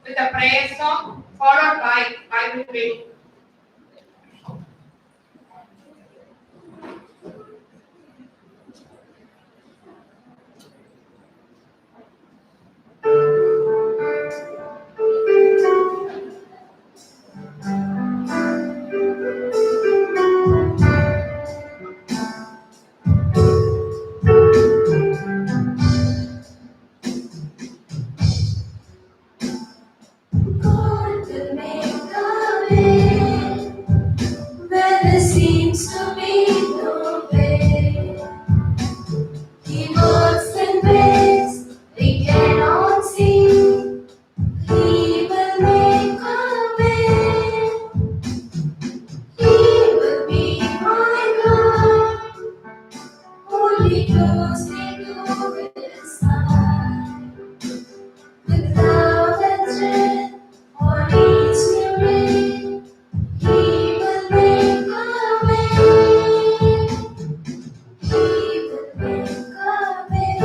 with a prayer song followed by Bible reading. God will make a way where there seems to be no way. He works in ways we cannot see. He will make a way. He will be my God. Holy Ghost, take over his side. With love and strength for each new day, He will make a way. He will make a way.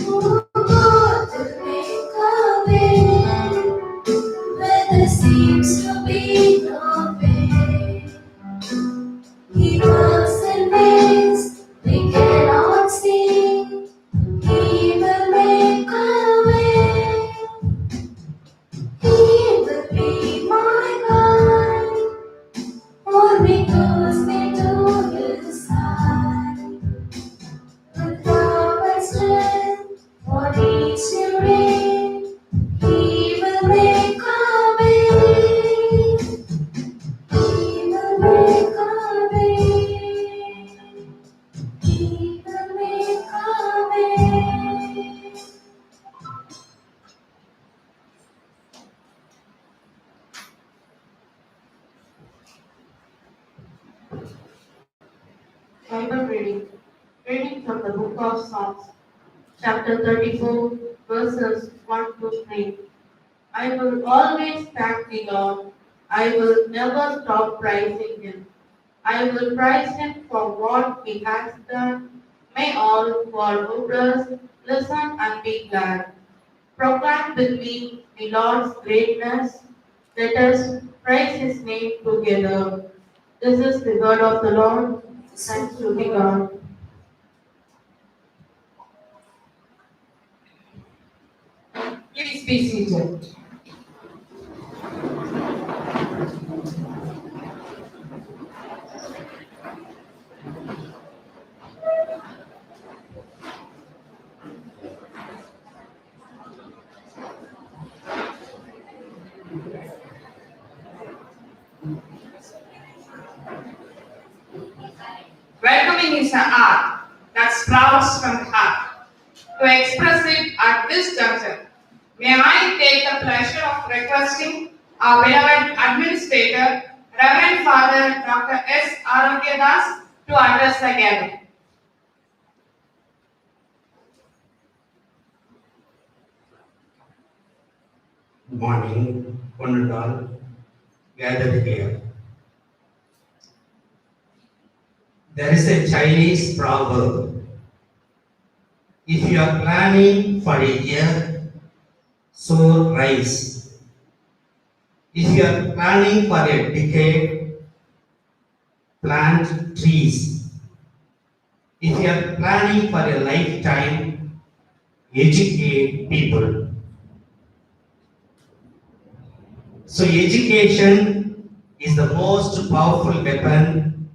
Oh, God will make a way where there seems to be no way. He works in ways we cannot see. He will make a way. He will be my God. Holy Ghost, me to His side. With love and strength for each new day, He will make a way. He will make a way. He will make a way. Bible reading. Reading from the book of Psalms, chapter 34, verses 1 to 3. I will always thank the Lord. I will never stop praising Him. I will praise Him for what He has done. May all who are rulers listen and be glad. Proclaim with me the Lord's greatness. Let us praise His name together. This is the word of the Lord. Thanks to be God. Please be seated. Welcoming is an art that sprouts from the heart. To express it at this juncture, may I take the pleasure of requesting our beloved Administrator, Reverend Father Dr. S. Arogyadas, to address the gathering. Good morning, one and all gathered here. There is a Chinese proverb. If you are planning for a year, sow rice. If you are planning for a decade, plant trees. If you are planning for a lifetime, educate people. So education is the most powerful weapon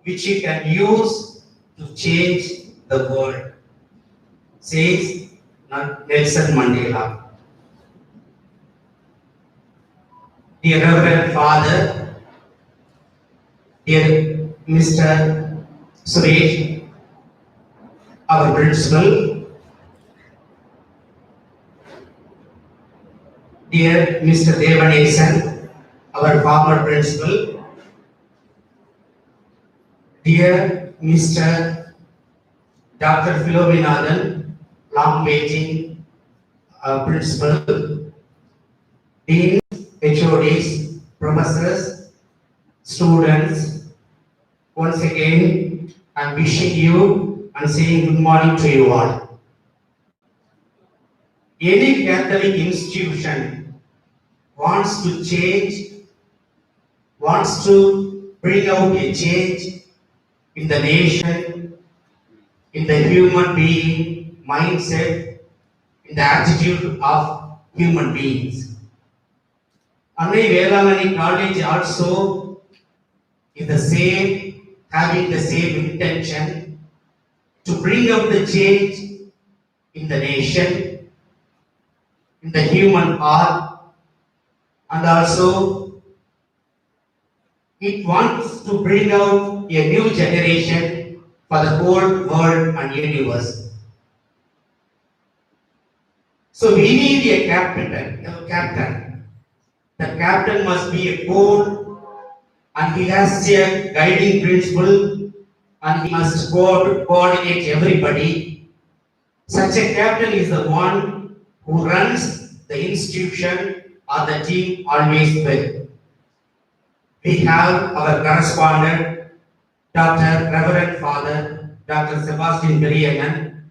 which you can use to change the world, says Nelson Mandela. Dear Reverend Father, dear Mr. Suresh, our principal, dear Mr. Devanesan, our former principal, dear Mr. Dr. Philominathan, long waiting principal, deans, HODs, professors, students, Once again, I'm wishing you and saying good morning to you all. Any Catholic institution wants to change, wants to bring out a change in the nation, in the human being mindset, in the attitude of human beings. Annai Velamani College also is the same, having the same intention to bring out the change in the nation, in the human heart, and also it wants to bring out a new generation for the whole world and universe. So we need a captain. The captain must be a core and he has a guiding principle and he must coordinate everybody. Such a captain is the one who runs the institution or the team always well. We have our correspondent, Dr. Reverend Father, Dr. Sebastian Beriagan.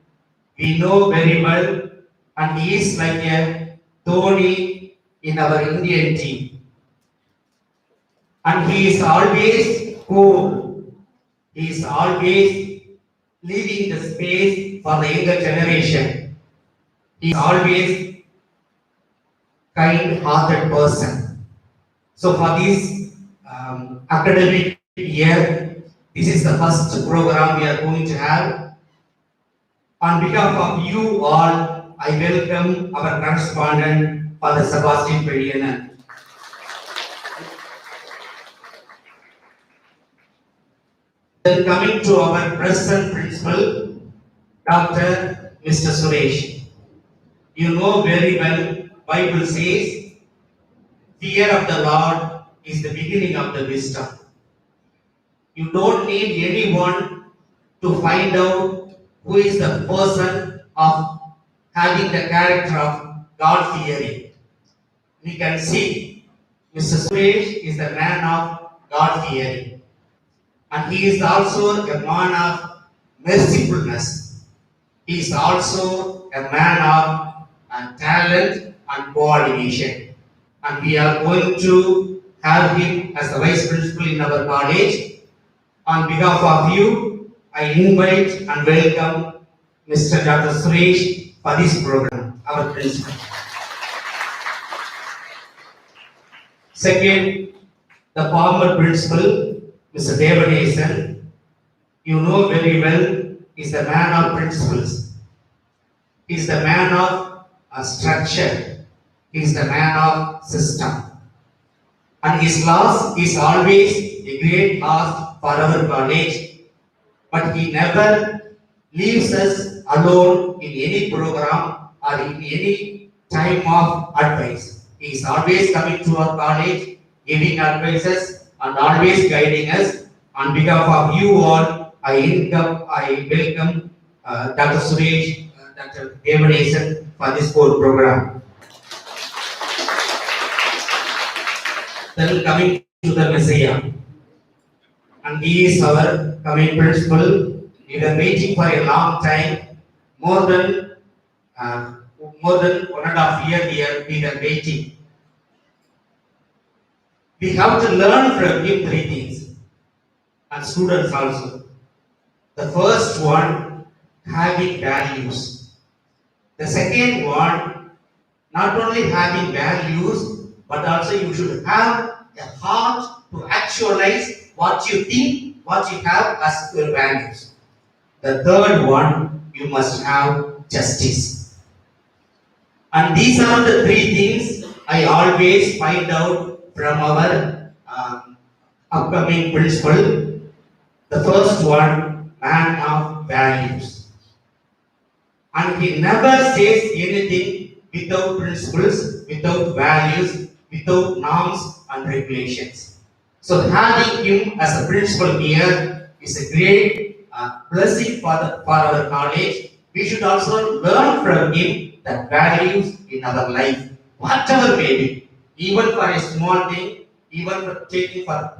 We know very well and he is like a Dhoni in our Indian team. And he is always cool. He is always leaving the space for the younger generation. He is always kind-hearted person. So for this academic year, this is the first program we are going to have. On behalf of you all, I welcome our correspondent, Father Sebastian Beriagan. Then coming to our present principal, Dr. Mr. Suresh. You know very well, Bible says, fear of the Lord is the beginning of the wisdom. You don't need anyone to find out who is the person of having the character of God fearing. We can see Mr. Suresh is the man of God fearing. And he is also a man of mercifulness. He is also a man of talent and coordination. And we are going to have him as the vice principal in our college. On behalf of you, I invite and welcome Mr. Dr. Suresh for this program, our principal. Second, the former principal, Mr. Devanasan, you know very well, is the man of principles. He is the man of structure. He is the man of system. And his loss is always a great loss for our college. But he never leaves us alone in any program or in any time of advice. He is always coming to our college, giving advices and always guiding us. On behalf of you all, I welcome Dr. Suresh, Dr. Devanasan for this whole program. Then coming to the Messiah, and he is our coming principal. We were waiting for a long time, more than 1.5 years we were waiting. We have to learn from him three things, and students also. The first one, having values. The second one, not only having values, but also you should have a heart to actualize what you think, what you have as your values. The third one, you must have justice. And these are the three things I always find out from our upcoming principal. The first one, man of values. And he never says anything without principles, without values, without norms and regulations. So having him as a principal here is a great blessing for our college. We should also learn from him the values in our life, whatever may be, even for a small thing, even for taking for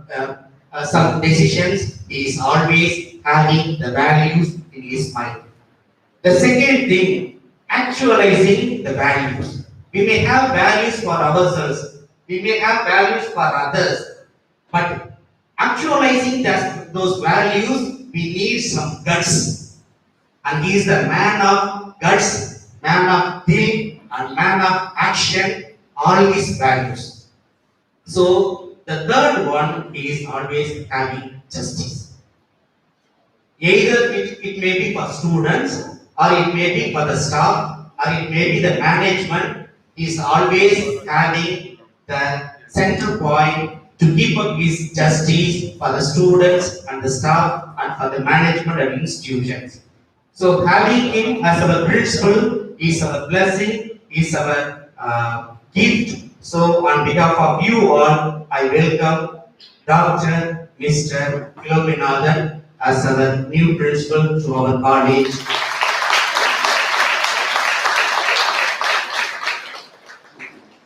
some decisions, he is always having the values in his mind. The second thing, actualizing the values. We may have values for ourselves, we may have values for others, but actualizing those values, we need some guts. And he is the man of guts, man of will, and man of action, all his values. So the third one is always having justice. Either it may be for students, or it may be for the staff, or it may be the management, is always having the center point to keep up his justice for the students and the staff and for the management and institutions. So having him as our principal is our blessing, is our gift. So on behalf of you all, I welcome Dr. Mr. Philominathan as our new principal to our college.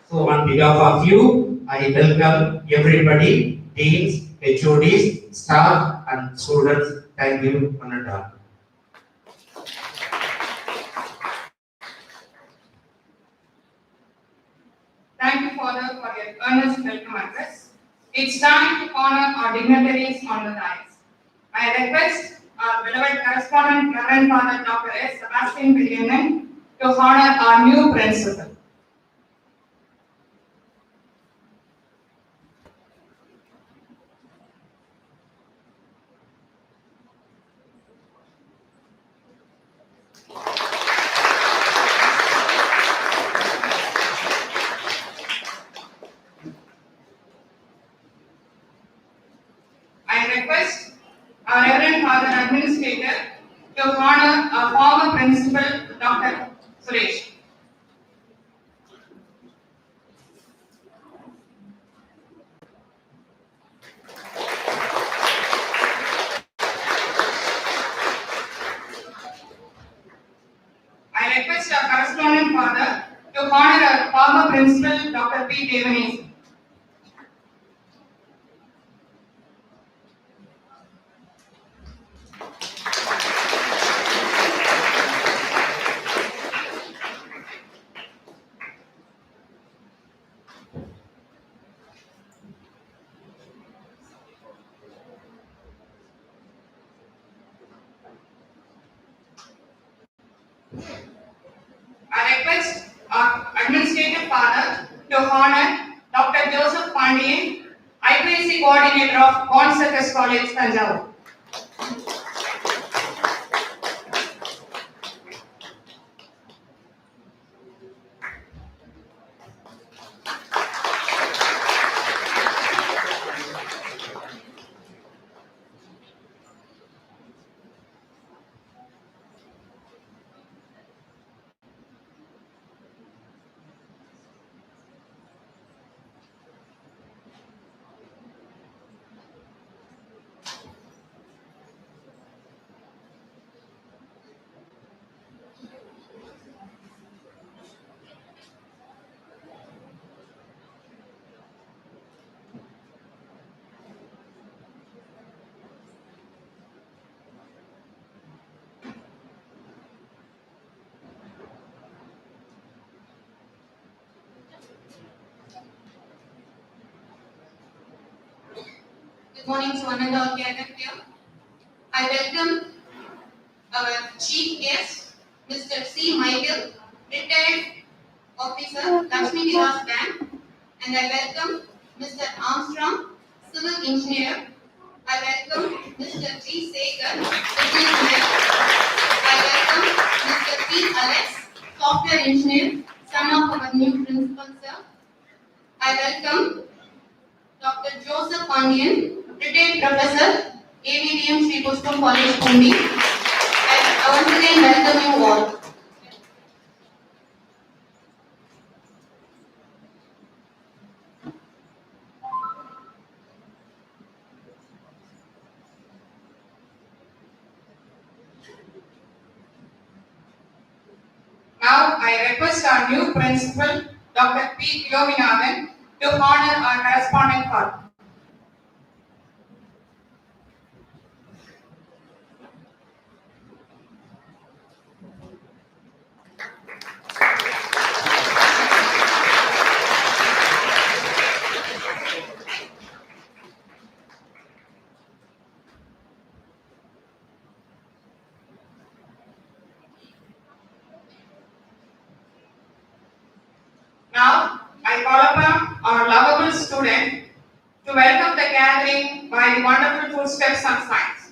So on behalf of you, I welcome everybody, deans, HODs, staff and students. Thank you, Honorable. Thank you, Father, for your earnest welcome address. It's time to honor our dignitaries on the dais. I request our beloved correspondent, Reverend Father Dr. S. Sebastian Williamen, to honor our new principal. I request our Reverend Father Administrator to honor our former principal, Dr. Suresh. I request our correspondent father to honor our former principal, Dr. P. Devanese. I request our administrative father to honor Dr. Joseph Pandian, IPC coordinator of Bon Circus College, Tanjavur. Good morning to one and all gathered here. I welcome our chief guest, Mr. C. M.Phil, retired officer, Lakshmi Vilas Bank, and I welcome Mr. Armstrong, civil engineer. I welcome Mr. G. Segar, civil engineer. I welcome Mr. P. Alex, software engineer, son of our new principal, sir. I welcome Dr. Joseph Pandian, retired professor, AVDM Sri Pushpam College, Pundi. I once again welcome you all. Now I request our new principal, Dr. P. Philominathan, to honor our correspondent father. call upon our lovable student to welcome the gathering by the wonderful footsteps and signs.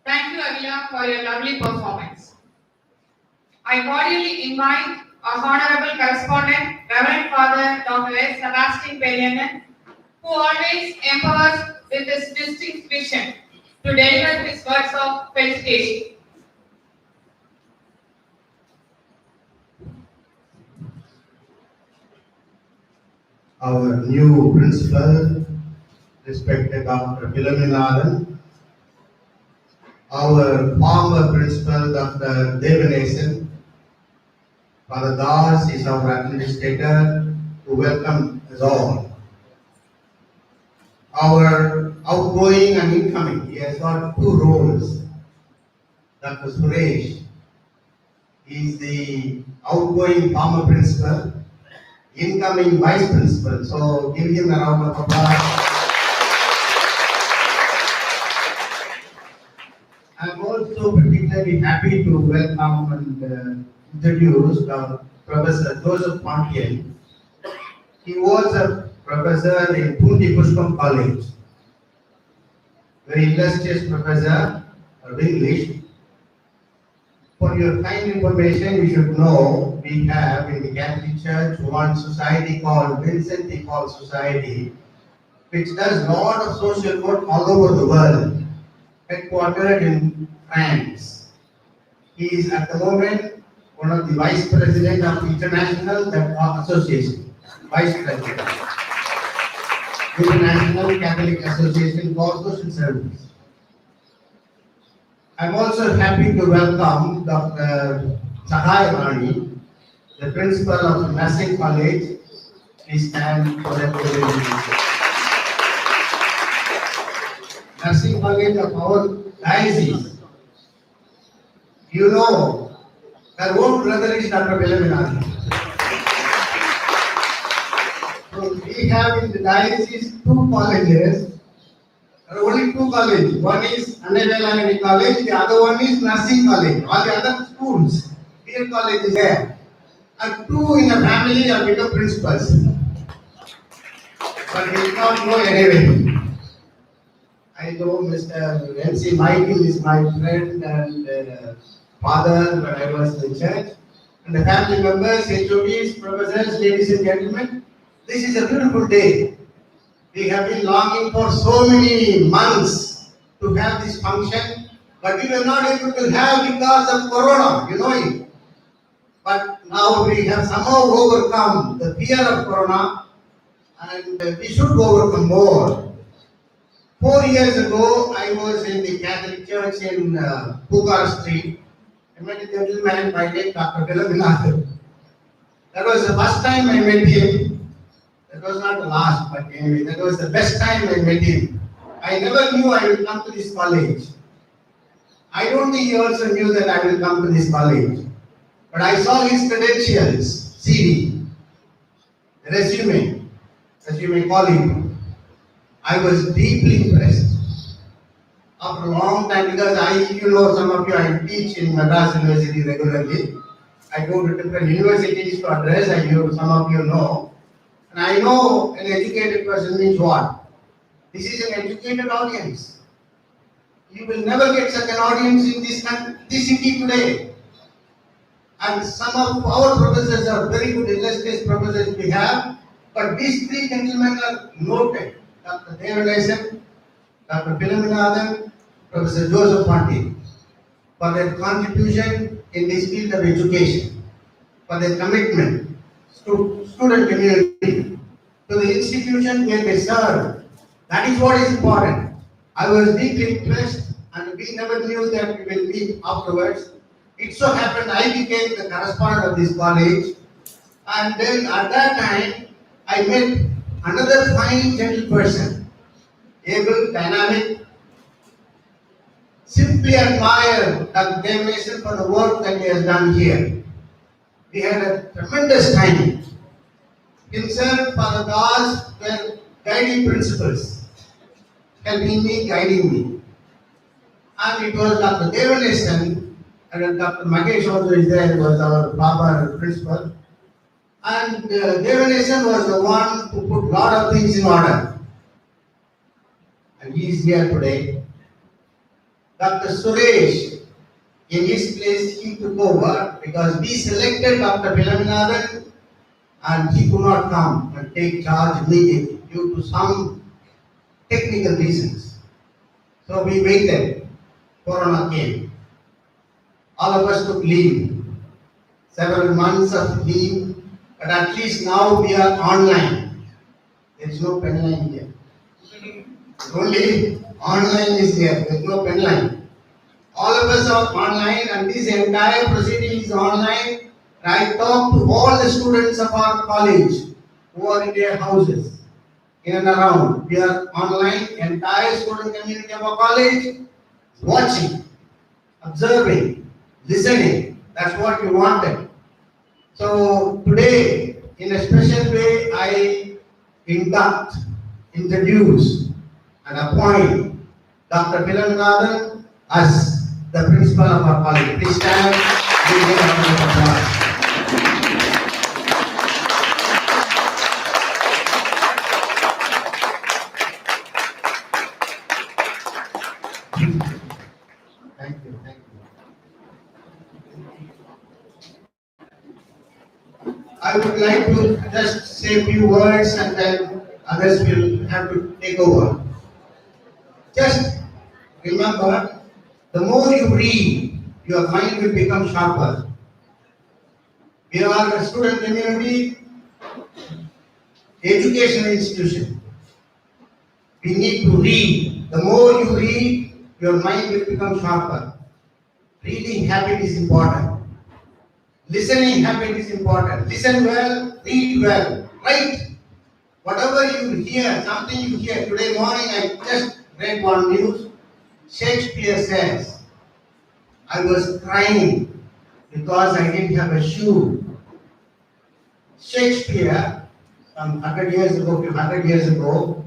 Thank you, Avila, for your lovely performance. I cordially invite our Honorable Correspondent, Reverend Father Dr. S. Sebastian Perianen, who always empowers with his distinct vision to deliver his words of felicitation. Our new principal, respected Dr. Philominathan, our former principal, Dr. Devanathan, Father Das is our administrator, who welcome us all. Our outgoing and incoming, he has got two roles. Dr. Suresh is the outgoing former principal, incoming vice principal. So give him a round of applause. I'm also particularly happy to welcome and introduce Professor Joseph Pontian. He was a professor in Pundi Pushpam College, very illustrious professor of English. For your kind information, you should know we have in the Catholic Church one society called Vincent de Paul Society, which does a lot of social work all over the world, headquartered in France. He is at the moment one of the vice president of International Association, vice president, International Catholic Association for Social Service. I'm also happy to welcome Dr. Sahai Rani, the principal of Nursing College. Please stand for the presentation. Nursing College of our diocese. You know, their own brother is Dr. Philominathan. So we have in the diocese two colleges. There are only two colleges. One is Annavelani College, the other one is Nursing College. All the other schools, real college is there. And two in a family have become principals. But we did not know anyway. I know Mr. M.Sc. Michael is my friend and father when I was in church. And the family members, HODs, professors, ladies and gentlemen, this is a beautiful day. We have been longing for so many months to have this function, but we were not able to have because of Corona, you know it. But now we have somehow overcome the fear of Corona, and we should overcome more. 4 years ago, I was in the Catholic Church in Pukar Street. I met a gentleman by name Dr. Philominathan. That was the first time I met him. That was not the last, but anyway, that was the best time I met him. I never knew I would come to this college. I don't think he also knew that I will come to this college. But I saw his credentials, CV, resume, as you may call it. I was deeply impressed. After a long time, because some of you, I teach in Madras University regularly. I go to different universities to address, some of you know. And I know an educated person means what? This is an educated audience. You will never get such an audience in this city today. And some of our professors are very good, illustrious professors we have. But these three gentlemen are noted. Dr. Devanathan, Dr. Philominathan, Professor Joseph Ponti, for their contribution in this field of education, for their commitment to student community, to the institution where they serve. That is what is important. I was deeply impressed, and we never knew that we will meet afterwards. It so happened I became the correspondent of this college, and then at that time I met another fine gentle person, able, dynamic. Simply admire Dr. Devanathan for the work that he has done here. We had a tremendous time. Himself, Father Das were guiding principles, helping me, guiding me. And it was Dr. Devanathan, and Dr. Mahesh also is there, was our proper principal. And Devanathan was the one who put a lot of things in order. And he is here today. Dr. Suresh, in his place, he took over because we selected Dr. Philominathan and he could not come and take charge immediately due to some technical reasons. So we waited. Corona came. All of us took leave. Several months of leave, but at least now we are online. There is no pen line here. Only online is there. There is no pen line. All of us are online, and this entire proceeding is online. I talk to all the students of our college who are in their houses, in and around. We are online. Entire student community of our college watching, observing, listening. That's what we wanted. So today, in a special way, I introduce, and appoint Dr. Philominathan as the principal of our college. Please stand. Give him a round of applause. Thank you. Thank you. I would like to just say a few words and then others will have to take over. Just remember, the more you read, your mind will become sharper. We are a student community, educational institution. We need to read. The more you read, your mind will become sharper. Reading habit is important. Listening habit is important. Listen well, read well, write. Whatever you hear, something you hear. Today morning I just read one news. Shakespeare says, I was crying because I didn't have a shoe. Shakespeare, some 100 years ago, 200 years ago,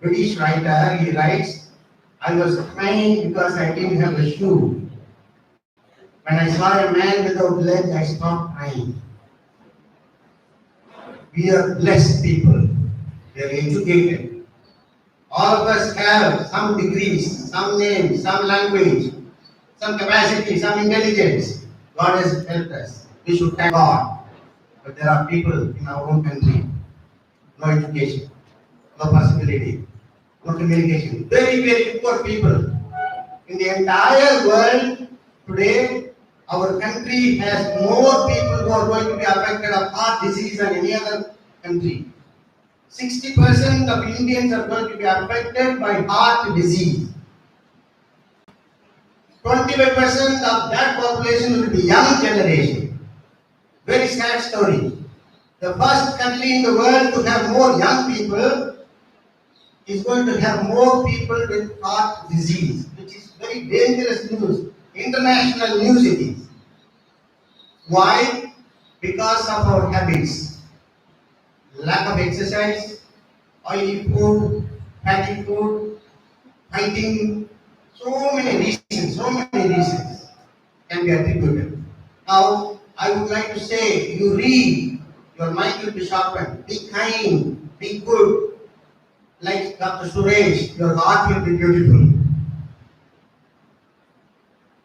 British writer, he writes, I was crying because I didn't have a shoe. When I saw a man without legs, I stopped crying. We are blessed people. We are educated. All of us have some degrees, some names, some language, some capacity, some intelligence. God has helped us. We should thank God. But there are people in our own country, no education, no possibility, no communication. Very, very poor people. In the entire world today, our country has more people who are going to be affected of heart disease than any other country. 60% of Indians are going to be affected by heart disease. 25% of that population will be young generation. Very sad story. The first country in the world to have more young people is going to have more people with heart disease, which is very dangerous news. International news it is. Why? because of our habits, lack of exercise, oily food, fatty food, fighting, so many reasons can be attributed. Now, I would like to say, you read, your mind will be sharpened. Be kind, be good. Like Dr. Suresh, your heart will be beautiful.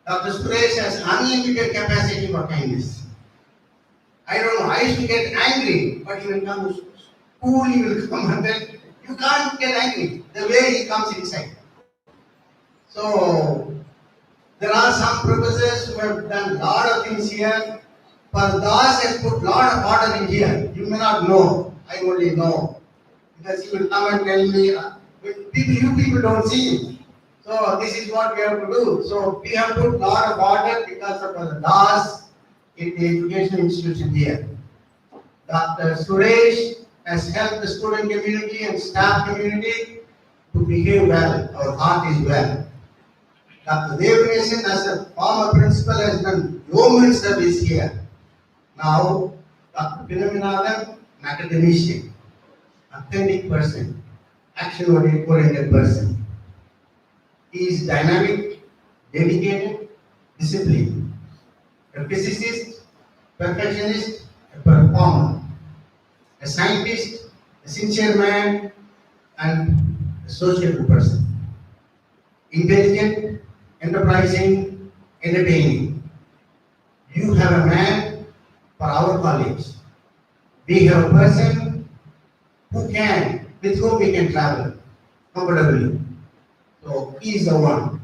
Dr. Suresh has unlimited capacity for kindness. I don't know, I used to get angry, but he will come, cool, he will come, and then you can't get angry the way he comes inside. So, there are some professors who have done lot of things here. Pardas has put lot of order in here. You may not know, I only know. Because he will come and tell me, you people don't see. So this is what we have to do. So we have put lot of order because of the laws in the education institution here. Dr. Suresh has helped the student community and staff community to behave well. Our heart is well. Dr. Devanation as a former principal has done yeoman service here. Now, Dr. Philominathan, an academician, authentic person, action-oriented person. He is dynamic, dedicated, disciplined, a physicist, perfectionist, a performer, a scientist, a sincere man, and a sociable person. Intelligent, enterprising, entertaining. You have a man for our college. We have a person with whom we can travel comfortably. So he is the one.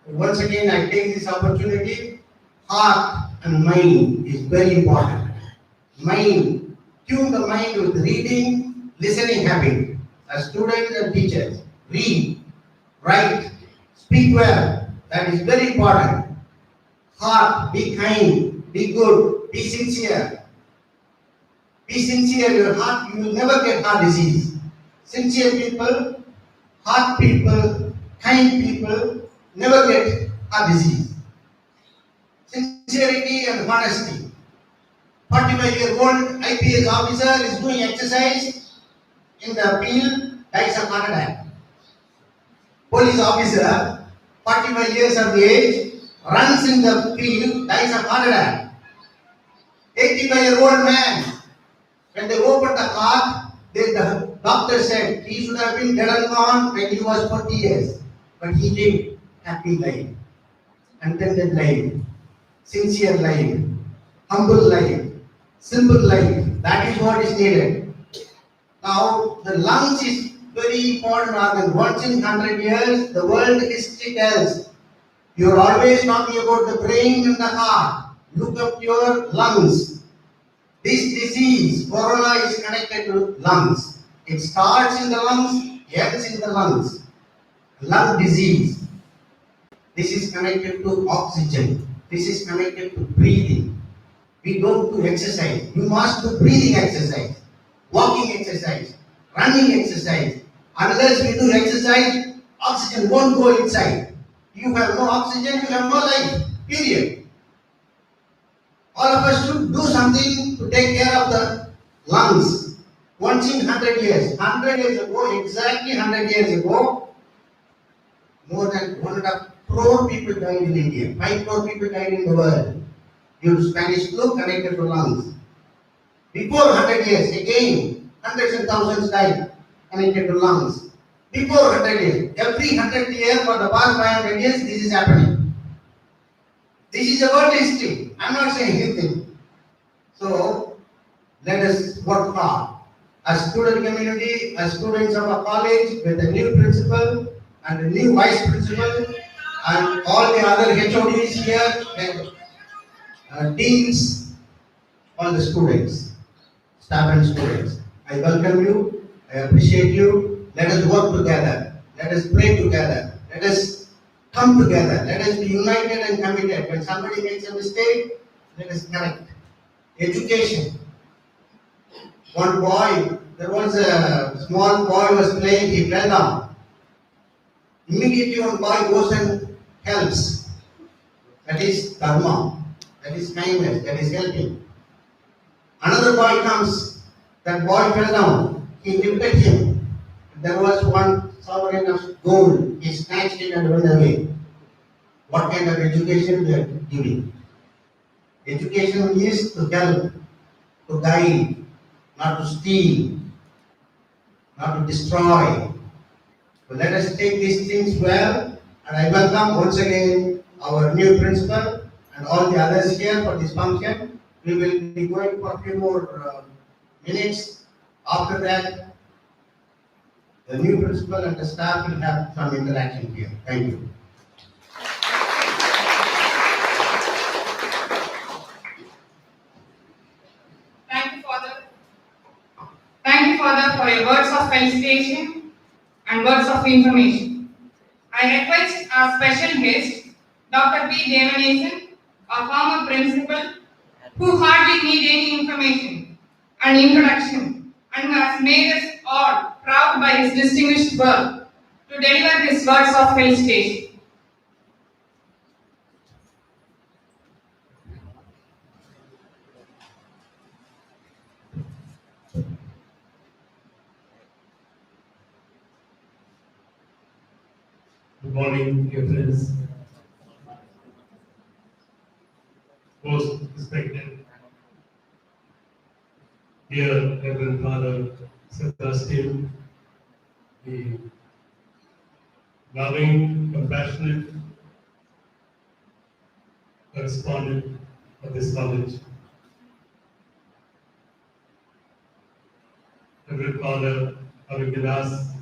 Once again, I take this opportunity. Heart and mind is very important. Mind, tune the mind with reading, listening habit. As students and teachers, read, write, speak well. That is very important. Heart, be kind, be good, be sincere. Be sincere, your heart, you will never get heart disease. Sincere people, heart people, kind people never get heart disease. Sincerity and honesty. 45-year-old IPS officer is doing exercise in the field, dies of heart attack. Police officer, 45 years of age, runs in the field, dies of heart attack. 85-year-old man, when they opened the heart, the doctor said he should have been dead and gone when he was 40 years. But he lived happy life, contented life, sincere life, humble life, simple life. That is what is needed. Now, the lungs is very important organ. Once in 100 years, the world history tells. You are always talking about the brain and the heart. Look up your lungs. This disease, corona, is connected to lungs. It starts in the lungs, ends in the lungs. Lung disease. This is connected to oxygen. This is connected to breathing. We don't do exercise. You must do breathing exercise, walking exercise, running exercise. Unless we do exercise, oxygen won't go inside. You have no oxygen, you have no life. Period. All of us should do something to take care of the lungs. Once in 100 years. 100 years ago, exactly 100 years ago, more than 1.5 crore people died in India. 5 crore people died in the world due to Spanish flu connected to lungs. Before 100 years, again, hundreds and thousands died connected to lungs. Before 100 years, every 100 years for the past 500 years, this is happening. This is a world history. I'm not saying anything. So, let us work hard. As student community, as students of a college with a new principal and a new vice principal and all the other HODs here, and deans, all the students, staff and students. I welcome you. I appreciate you. Let us work together. Let us pray together. Let us come together. Let us be united and committed. When somebody makes a mistake, let us correct. Education. One boy, there was a small boy was playing, he fell down. Immediately one boy goes and helps. That is dharma. That is kindness. That is helping. Another boy comes, that boy fell down. He lifted him. There was one sovereign of gold. He snatched it and went away. What kind of education they are giving? Education is to help, to guide, not to steal, not to destroy. So let us take these things well, and I welcome once again our new principal and all the others here for this function. We will be going for a few more minutes. After that, the new principal and the staff will have some interaction here. Thank you. Thank you, Father. Thank you, Father, for your words of felicitation and words of information. I request our special guest, Dr. P. Devanathan, our former principal, who hardly need any information and introduction and has made us all proud by his distinguished work, to deliver his words of felicitation. Good morning, dear friends. Most respected, dear Reverend Father Sebastian, the loving, compassionate correspondent of this college, Reverend Father Avikilas,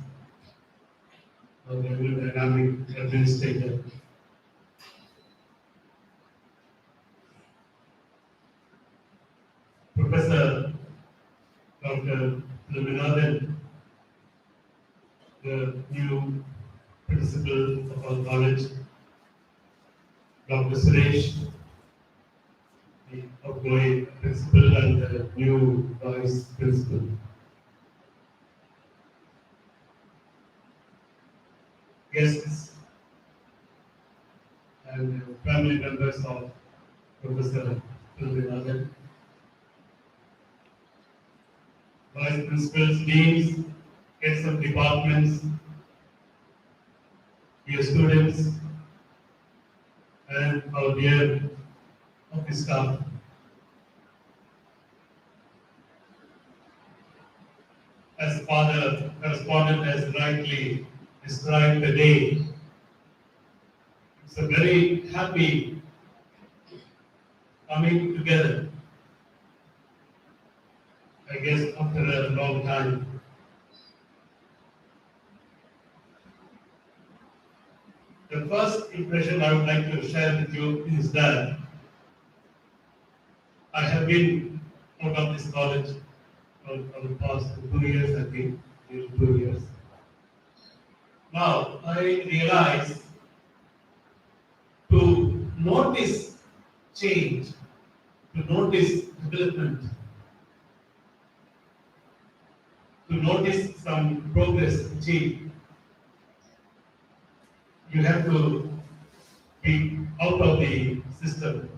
our Reverend Dynamic Administrator, Professor Dr. Philominathan, the new principal of our college, Dr. Suresh, the outgoing principal and the new vice principal. Guests and family members of Professor Philominathan, vice principals, deans, heads of departments, dear students, and our dear office staff. As Father correspondent has rightly described the day, it's a very happy coming together. I guess after a long time. The first impression I would like to share with you is that I have been out of this college for the past 2 years, I think, 2 years. Now, I realize to notice change, to notice development, to notice some progress achieved, you have to be out of the system.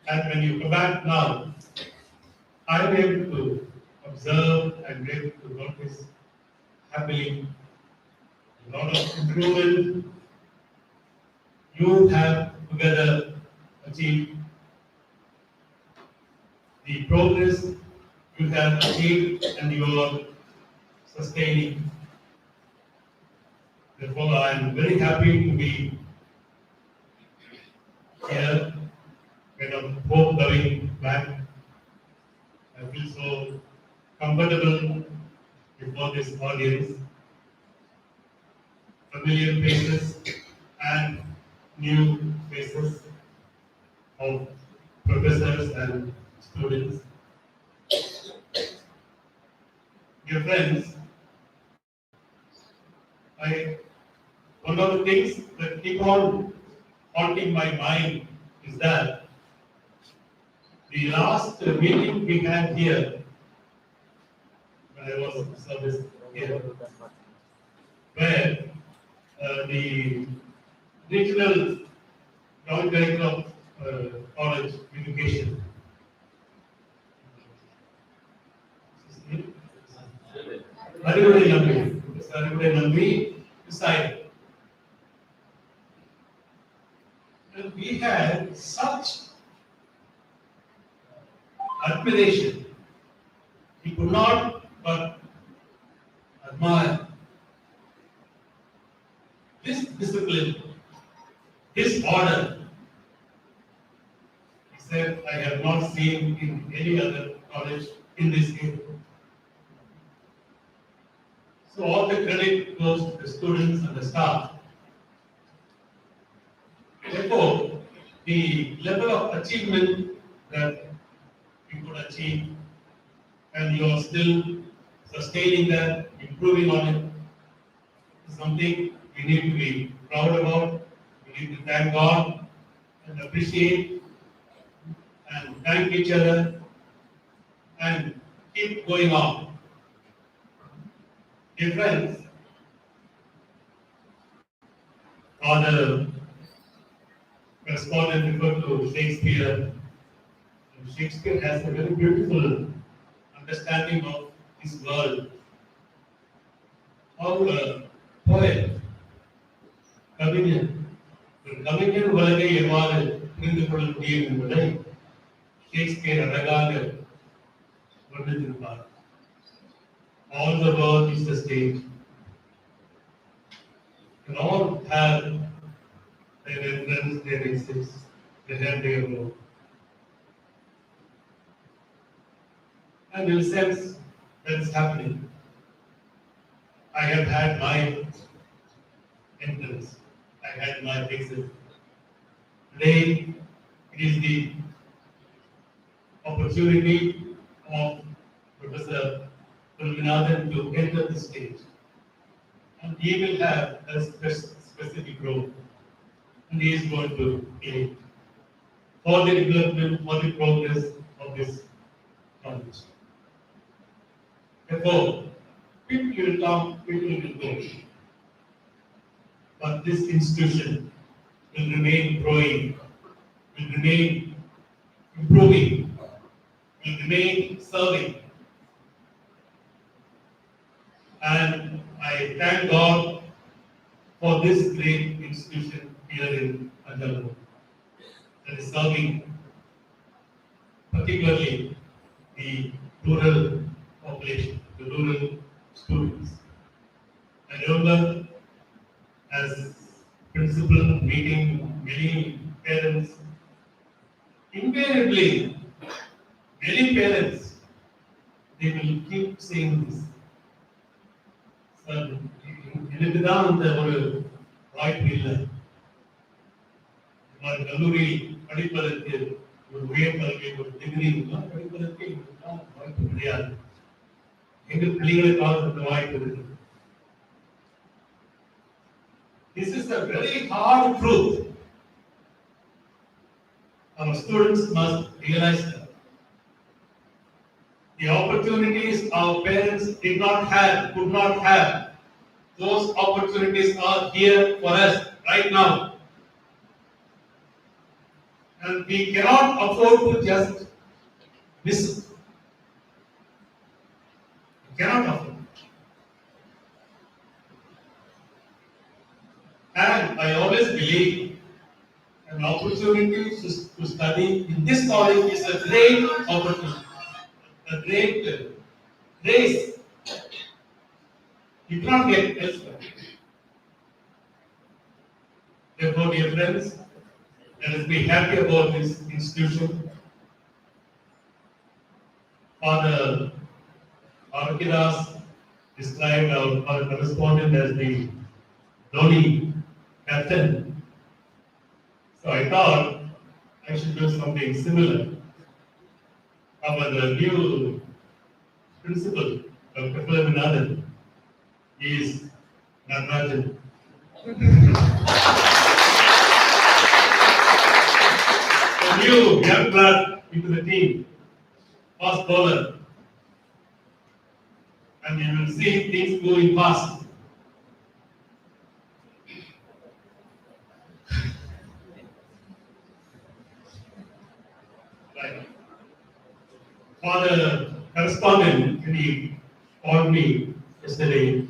And when you come back now, I am able to observe and able to notice happening a lot of improvement. You have together achieved the progress you have achieved and you are sustaining. Therefore, I am very happy to be here, kind of hope going back. I feel so comfortable before this audience. Familiar faces and new faces of professors and students. Dear friends, one of the things that keep on haunting my mind is that the last meeting we had here, when I was in service here, where the regional joint director of college education அறிவுரை நம்பி, அறிவுரை நம்பி decided. And we had such admiration. He could not but admire his discipline, his order. He said, I have not seen in any other college in this area. So all the credit goes to the students and the staff. Therefore, the level of achievement that you could achieve, and you are still sustaining that, improving on it, is something we need to be proud about. We need to thank God and appreciate and thank each other and keep going on. Dear friends, Father correspondent referred to Shakespeare. And Shakespeare has a very beautiful understanding of his world. How a poet, கவிஞன் ஒரு கவிஞன் உலகை எவ்வாறு புரிந்து கொள்ள முடியும் என்பதை Shakespeare அழகாக வர்ணித்திருப்பார். All the world is the stage, and all have their entrance, their exist, they have their role. And in a sense, that is happening. I have had my entrance, I had my exit. Today, it is the opportunity of Professor Philominathan to enter the stage. And he will have a specific role. And he is going to play for the development, for the progress of this college. Therefore, people will come, people will go. But this institution will remain growing, will remain improving, will remain serving. And I thank God for this great institution here in Anjalur that is serving particularly the rural population, the rural students. I remember as principal meeting many parents, invariably many parents, they will keep saying this. Sir எனக்கு தான் அந்த ஒரு வாய்ப்பு இல்லை, கல்லூரி படிப்பதற்கு ஒரு உயர் கல்வி ஒரு டிகிரி படிப்பதற்கு எங்களுக்கு வாய்ப்பு கிடையாது, எங்கள் பிள்ளைகளுக்காக அந்த வாய்ப்பு இருக்கு. This is a very hard truth. Our students must realize that. The opportunities our parents did not have, could not have, those opportunities are here for us right now. And we cannot afford to just miss it. We cannot afford. And I always believe an opportunity to study in this college is a great opportunity, a great grace. You cannot get elsewhere. Therefore, dear friends, let us be happy about this institution. Father Arkidas described our correspondent as the Dhoni captain. So I thought I should do something similar. Our new principal, Dr. Philominathan, is Natarajan. A new young blood into the team, fast bowler, and you will see things moving fast. Right. Father correspondent, when he called me yesterday,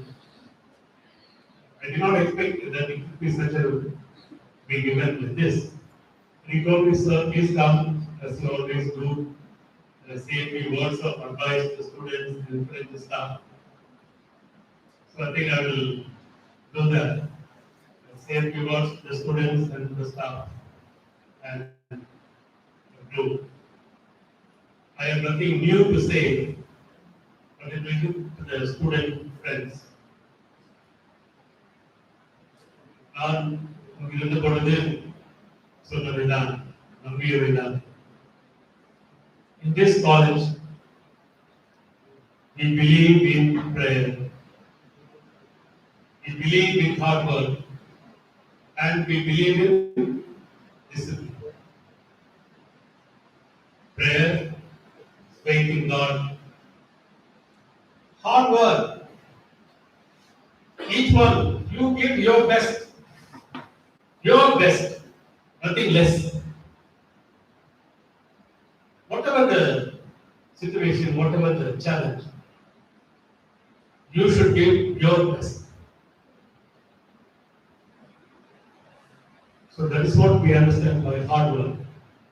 I did not expect that it would be such a big event like this. And he told me, sir, please come, as you always do, say a few words of advice to students and encourage the staff. So I think I will do that. Say a few words to the students and the staff and do. I have nothing new to say, but it will give to the student friends. நான் இருந்த பொழுது சொன்னதுதான் நம்பியவைதான். In this college, we believe in prayer. We believe in hard work. And we believe in discipline. Prayer, faith in God, hard work. Each one, you give your best, nothing less. Whatever the situation, whatever the challenge, you should give your best. So that is what we understand by hard work.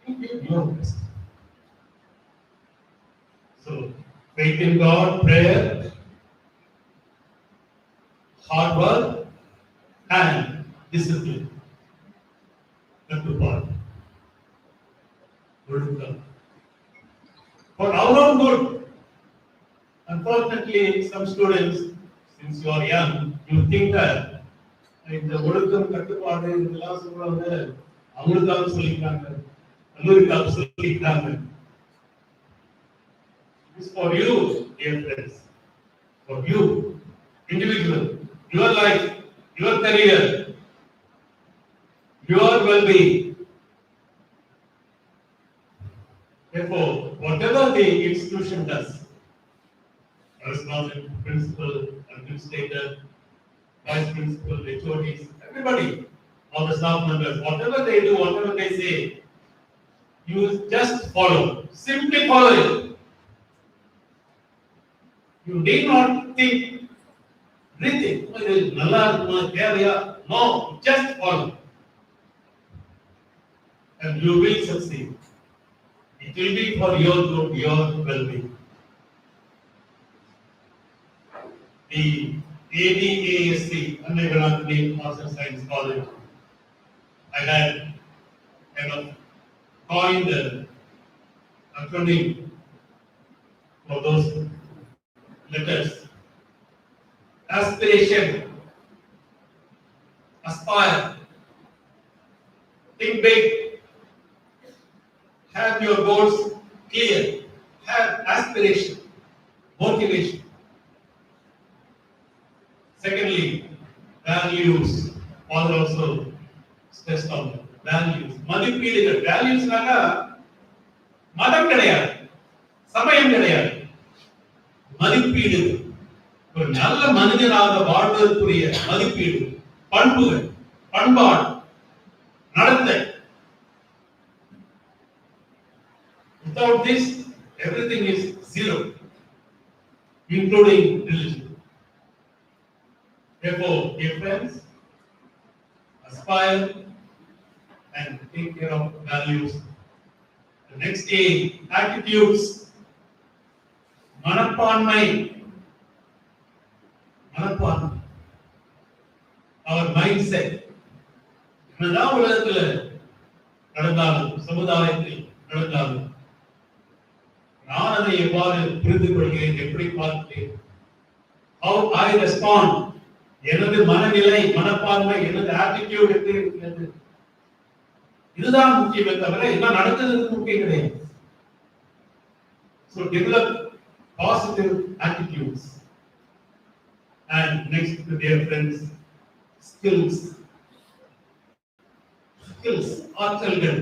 You give your best. So faith in God, prayer, hard work, and discipline. That's the part. For our own good. Unfortunately, some students, since you are young, you think that இந்த ஒழுக்கம் கட்டுப்பாடு இதெல்லாம் சொல்றாங்க அவங்களுக்காக சொல்லிக்கிறாங்க கல்லூரிக்காக சொல்லிக்கிறாங்க. It's for you, dear friends, for you, individual, your life, your career, your well-being. Therefore, whatever the institution does, correspondent, principal, administrator, vice principal, HODs, everybody, all the staff members, whatever they do, whatever they say, you just follow. Simply follow it. You need not think, rethink. No, just follow. And you will succeed. It will be for your good, your well-being. The M.Sc, Philominathan Arts and Science College, I had kind of coined the acronym for those letters. Aspiration, aspire, think big, have your goals clear, have aspiration, motivation. Secondly, values. Father also stressed on values. மதிப்பீடுகள். Valuesனால மதம் கிடையாது, சமயம் கிடையாது, மதிப்பீடுகள். ஒரு நல்ல மனிதனாக வாழ்வதற்குரிய மதிப்பீடு, பண்புகள், பண்பாடு, நடத்தை. Without this, everything is zero, including religion. Therefore, dear friends, aspire and take care of values. The next A, attitudes. மனப்பான்மை. Our mindset. என்னதான் உலகத்துல நடந்தாலும், சமுதாயத்தில் நடந்தாலும், நான் அதை எவ்வாறு புரிந்து கொள்கிறேன், எப்படி பார்க்கிறேன், how I respond, எனது மனநிலை, மனப்பான்மை, எனது ஆட்டிடியூட் எப்படி இருக்கிறது, இதுதான் முக்கியமே தவிர என்ன நடக்குது முக்கியம் கிடையாது. So develop positive attitudes. And next, dear friends, skills. ஆற்றல்கள்.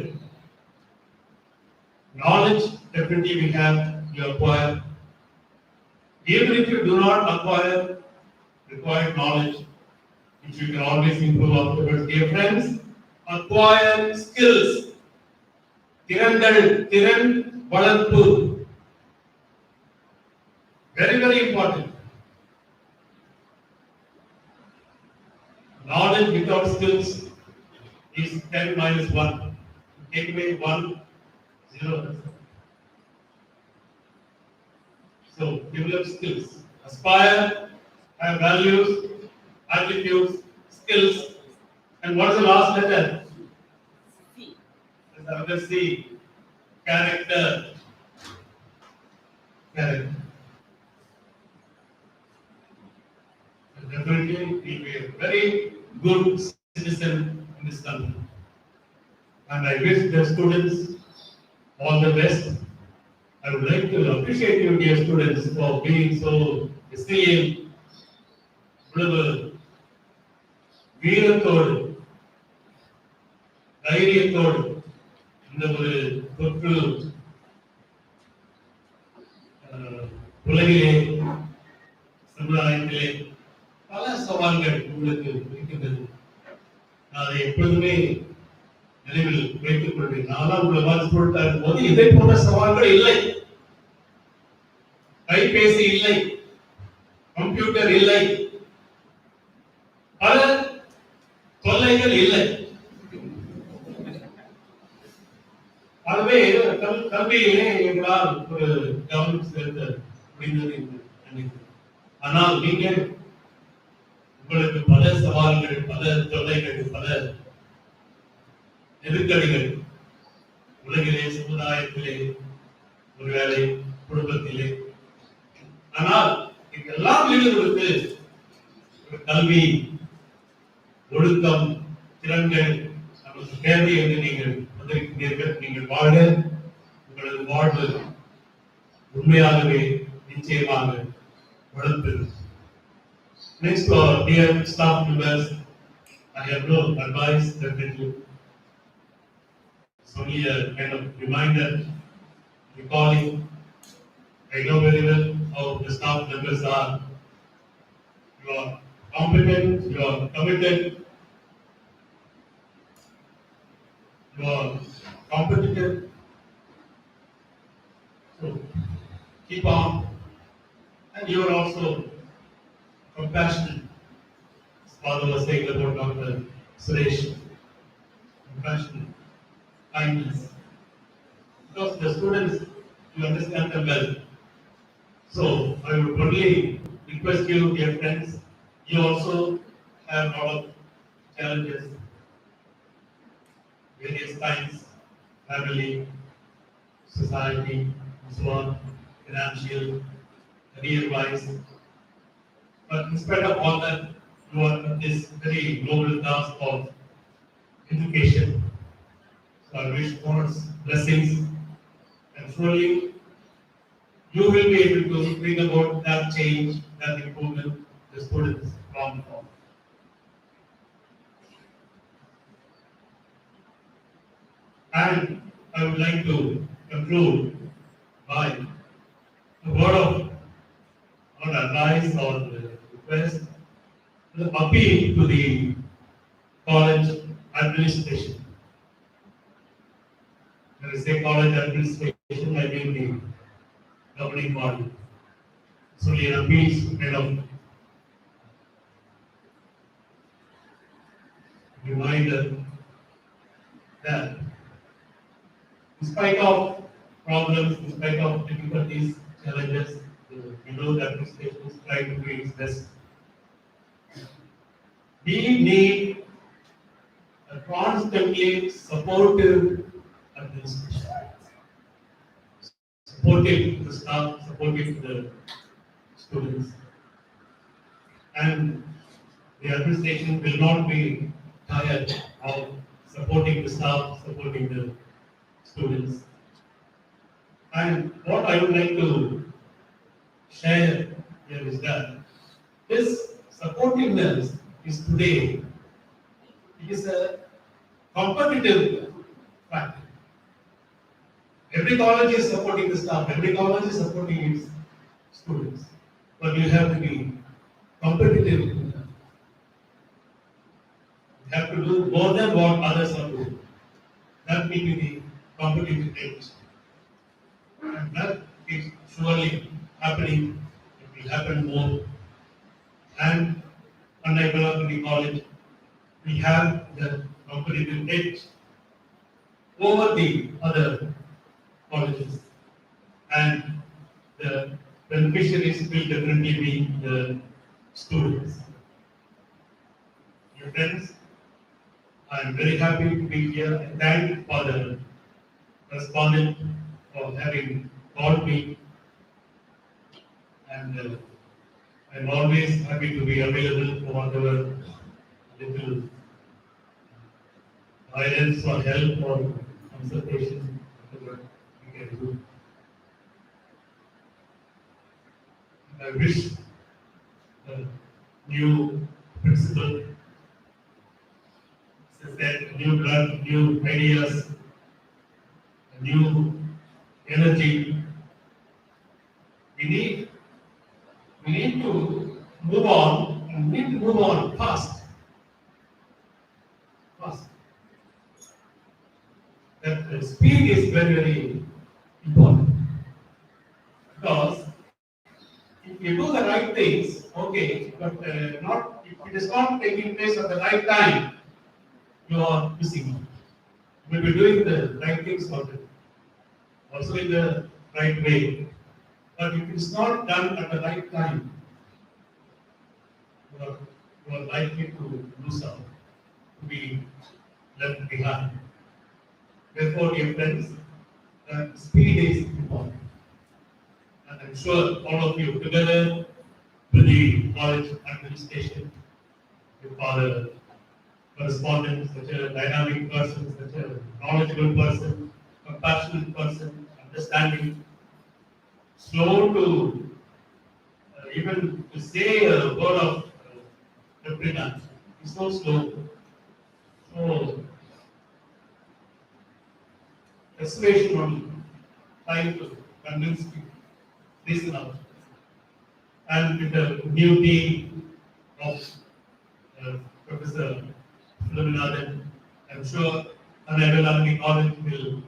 Knowledge, definitely we have, you acquire. Even if you do not acquire required knowledge, which you can always improve afterwards. Dear friends, acquire skills. திறன் வளர்ப்பு. Very, very important. Knowledge without skills is 10 minus 1. Take away 1, 0. So, develop skills. Aspire, have values, attitudes, skills. And what is the last letter? C. Is the other C. Character. Character. And definitely, will be a very good citizen in this country. And I wish the students all the best. I would like to appreciate you, dear students, for being so resilient, இவ்வளவு வீரத்தோடு, தைரியத்தோடு இந்த ஒரு தொற்று உலகிலே, சமுதாயத்திலே பல சவால்கள் உங்களுக்கு இருக்கின்றது. நான் அதை எப்பொழுதுமே நினைவில் வைத்துக் கொள்வேன். நானும் உங்களை பார்த்து சொல்லிட்டார் போது இதை போன்ற சவால்கள் இல்லை. கைபேசி இல்லை, கம்ப்யூட்டர் இல்லை, பல தொல்லைகள் இல்லை. ஆகவே கல்வியிலே எங்களால் ஒரு கவனம் செலுத்த முடிந்தது என்று நினைக்கிறேன். ஆனால் நீங்கள் உங்களுக்கு பல சவால்கள், பல தொல்லைகள், பல நெருக்கடிகள் உலகிலே, சமுதாயத்திலே, ஒருவேளை குடும்பத்திலே. ஆனால் இதெல்லாம் ஈடுபடுத்து ஒரு கல்வி, ஒழுக்கம், திறன்கள் நமக்கு தேவை என்று நீங்கள் வந்திருக்கிறீர்கள். நீங்கள் வாழ உங்களது வாழ்வு உண்மையாகவே நிச்சயமாக வளர்த்து. Next to our dear staff members, I have no advice definitely. It's only a kind of reminder, recalling. I know very well how the staff members are. You are competent, you are committed, you are competitive. So keep on, and you are also compassionate. His father was saying about Dr. Suresh. Compassion, kindness. Because the students, you understand them well. So I would only request you, dear friends, you also have a lot of challenges, various kinds, family, society, and so on, financial, career-wise. But in spite of all that, you are in this very noble task of education. So I wish for blessings, and surely you will be able to bring about that change, that improvement the students long for. And I would like to conclude by a word of not advice or request, the appeal to the college administration. When I say college administration, I mean the governing body. It's only an appeal kind of reminder that in spite of problems, in spite of difficulties, challenges, the administration is trying to do its best. We need a constantly supportive administration. Supportive to the staff, supportive to the students. And the administration will not be tired of supporting the staff, supporting the students. And what I would like to share here is that this supportiveness is today, it is a competitive factor. Every college is supporting the staff, every college is supporting its students, but you have to be competitive. You have to do more than what others are doing. That will be the competitive edge. And that is surely happening will happen more. And unlike Philominathan College, we have the competitive edge over the other colleges, and the beneficiaries will definitely be the students. Dear friends, I am very happy to be here. I thank for the correspondent for having called me, and I'm always happy to be available for whatever little guidance or help or consultation whatever we can do. I wish the new principal, as I said, new blood, new ideas, new energy. We need to move on, and we need to move on fast. Fast. That speed is very, very important. Because if you do the right things, okay, but not if it is not taking place at the right time, you are missing out. You will be doing the right things also in the right way. But if it is not done at the right time, you are likely to lose out, to be left behind. Therefore, dear friends, speed is important. And I'm sure all of you together with the college administration, with Father correspondent, such a dynamic person, such a knowledgeable person, compassionate person, understanding, slow to even to say a word of reprimand. He's so slow. So, persuasion only, trying to convince people, listen out. And with the new team of Professor Philominathan, I'm sure M.Phil College will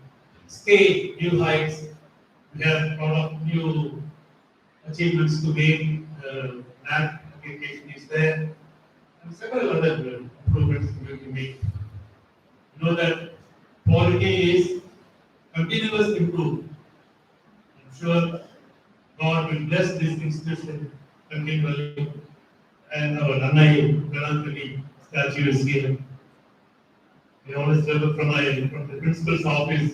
stay new heights. We have a lot of new achievements to make. NAT application is there, and several other improvements we will make. You know that quality is continuous improvement. I'm sure God will bless this institution continually, and our Nannai Galanthali statue is here. We always travel from the principal's office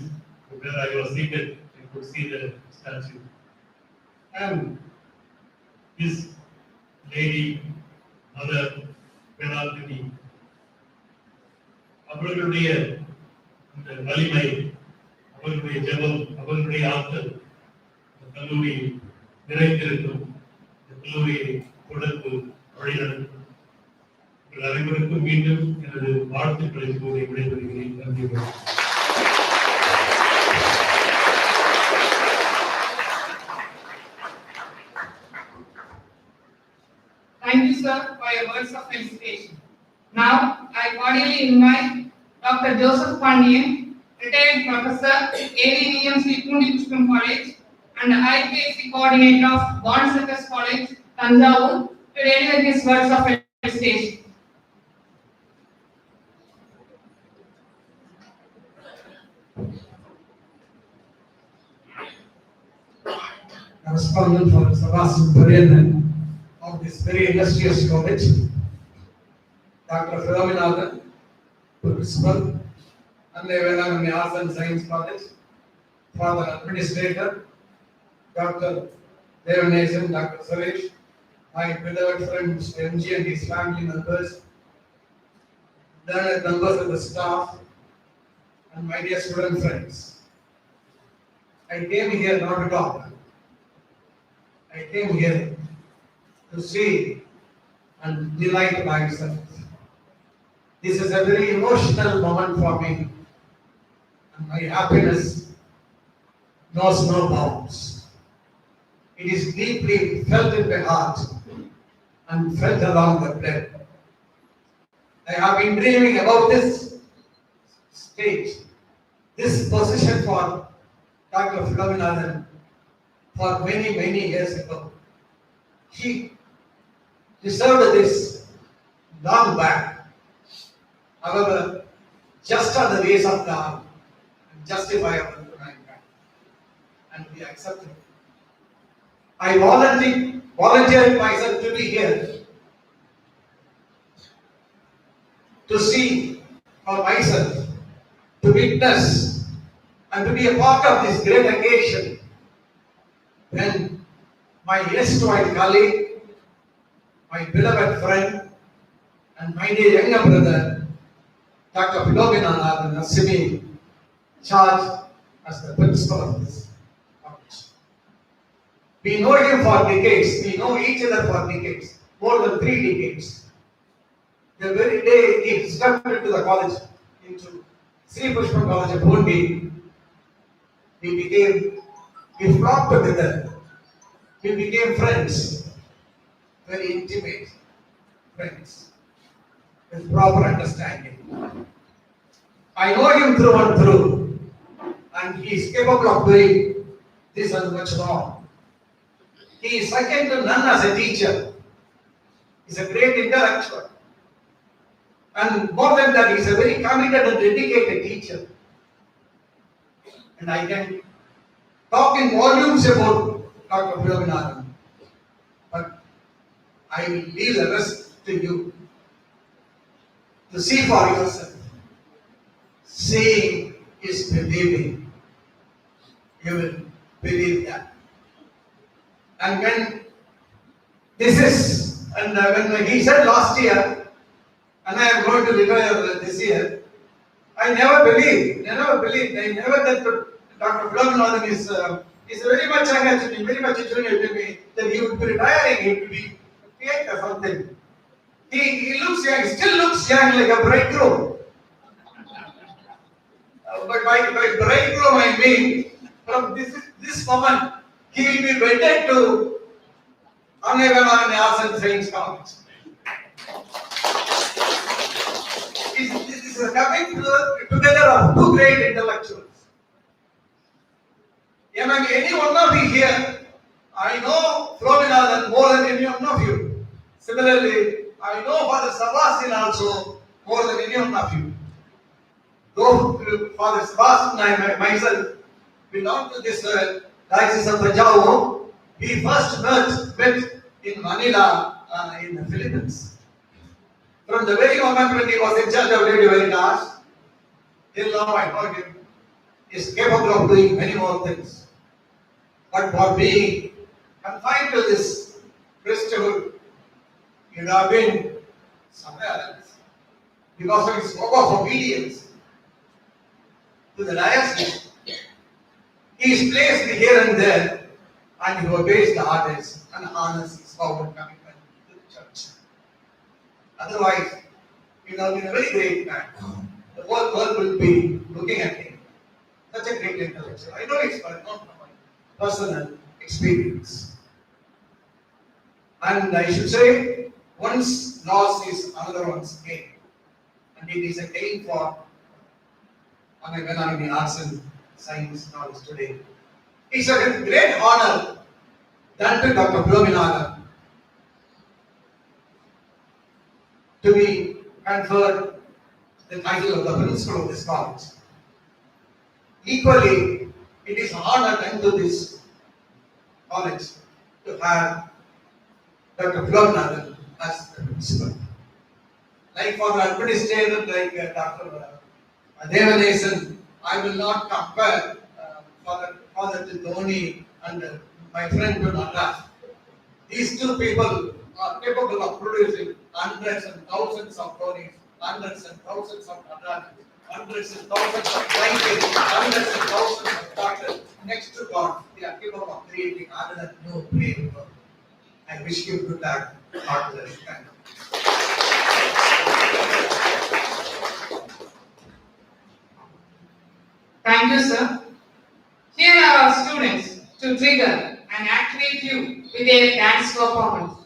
where I was seated, I could see the statue. And this lady, Mother Galanthali, அவர்களுடைய இந்த வலிமை, அவர்களுடைய ஜெபம், அவர்களுடைய ஆற்றல் கல்லூரி நிறைந்திருக்கும். இந்த கல்லூரியை தொடர்ந்து வழிநடத்தும். உங்கள் அனைவருக்கும் மீண்டும் எனது வாழ்த்துக்களை கூறி விடைபெறுகிறேன். நன்றி. Thank you, sir, for your words of felicitation. Now, I cordially invite Dr. Joseph Pandian, retired professor, AVVMC Pundi Pushpam College, and IPSC coordinator of Bondsetters College, Tanjavur, to deliver his words of felicitation. Correspondent for Philominathan of this very illustrious college, Dr. Philominathan, Principal, M.Phil Arts and Science College, Father Administrator, Dr. Devanathan, Dr. Suresh, my beloved friend Mr. M.G. and his family members, learned members of the staff, and my dear student friends. I came here not to talk. I came here to see and delight myself. This is a very emotional moment for me, and my happiness knows no bounds. It is deeply felt in my heart and felt along the blood. I have been dreaming about this stage, this position for Dr. Philominathan for many, many years ago. He deserved this long back. However, just on the ways of God, justifiable to mankind, and we accept it. I volunteered myself to be here to see for myself, to witness, and to be a part of this great occasion when my erstwhile colleague, my beloved friend, and my dear younger brother, Dr. Philominathan, assuming charge as the principal of this college. We know him for decades, we know each other for decades, more than 3 decades. The very day he stepped into the college, into Sri Pushpam College at Bondi, we flocked together, we became friends, very intimate friends, with proper understanding. I know him through and through, and he is capable of doing this and much more. He is second to none as a teacher. He is a great intellectual. And more than that, he is a very committed and dedicated teacher. And I can talk in volumes about Dr. Philominathan, but I will leave the rest to you to see for yourself. Seeing is believing. You will believe that. And when when he said last year, and I am going to retire this year, I never believed. I never that Dr. Philominathan is very much younger to me, very much junior to me, that he would be retiring, he would be 58 or something. He looks young, still looks young like a bridegroom. But by bridegroom I mean, from this moment, he will be wedded to M.Phil Arts and Science College. This is a coming together of 2 great intellectuals. Among any one of you here, I know Philominathan more than any one of you. Similarly, I know Father Sebastian also more than any one of you. Though Father Sebastian and I myself belong to this diocese of Tanjavur, we first met in Manila in the Philippines. From the very moment when he was in charge of Radio Veritas, till now I know him is capable of doing many more things. But for being confined to this priesthood, he would have been somewhere else because of his work of obedience to the diocese. He is placed here and there, and he obeys the orders and honors his forward commitment to the church. Otherwise, he would have been a very great man. The whole world will be looking at him. Such a great intellectual. I know it's not from my personal experience. And I should say, one's loss is another one's gain. And it is a gain for M.Phil Arts and Science knowledge today. It's a great honor done to Dr. Philominathan to be conferred the title of the principal of this college. Equally, it is an honor done to this college to have Dr. Philominathan as the principal. Like for the administrator, like Dr. Devanesan, I will not compare Father Dhoni and my friend to Natarajan. These 2 people are capable of producing hundreds and thousands of Dhonis, hundreds and thousands of Natarajans, hundreds and thousands of blankets, hundreds and thousands of doctors. Next to God, they are capable of creating another new brave world. I wish you good luck. God bless. Thank you. Thank you, sir. Here are our students to trigger and activate you with their dance performance.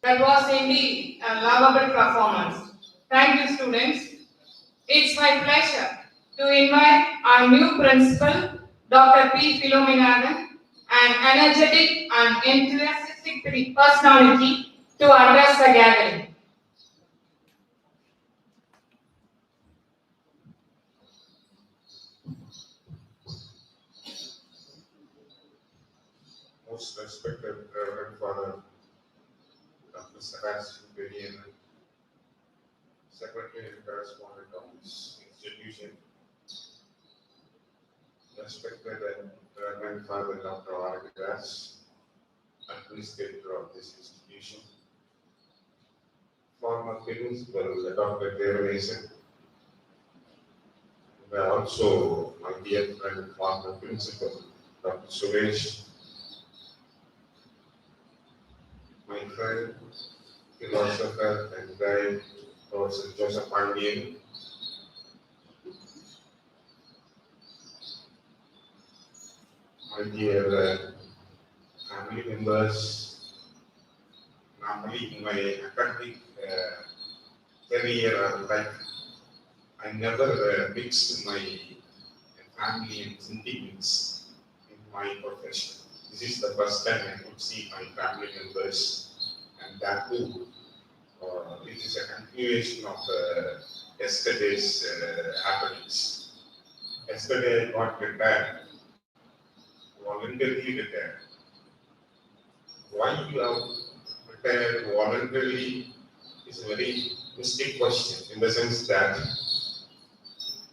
That was indeed a lovable performance. Thank you, students. It's my pleasure to invite our new principal, Dr. P. Philominathan, an energetic and enthusiastic personality to address the gathering. Most respected Reverend Father Dr. Sebastian Benyon, Secretary and Correspondent of this institution, respected Reverend Father Dr. Arvidas, Administrator of this institution, former Principal Dr. Devanesen, and also my dear friend, former Principal Dr. Suresh, my friend, philosopher and guide, Professor Joseph Pandian, my dear family members. Normally in my academic career or life, I never mixed my family and sentiments in my profession. This is the first time I could see my family members, and that too, it is a continuation of yesterday's happenings. Yesterday I got retired, voluntarily retired. Why you have retired voluntarily is a very mystic question, in the sense that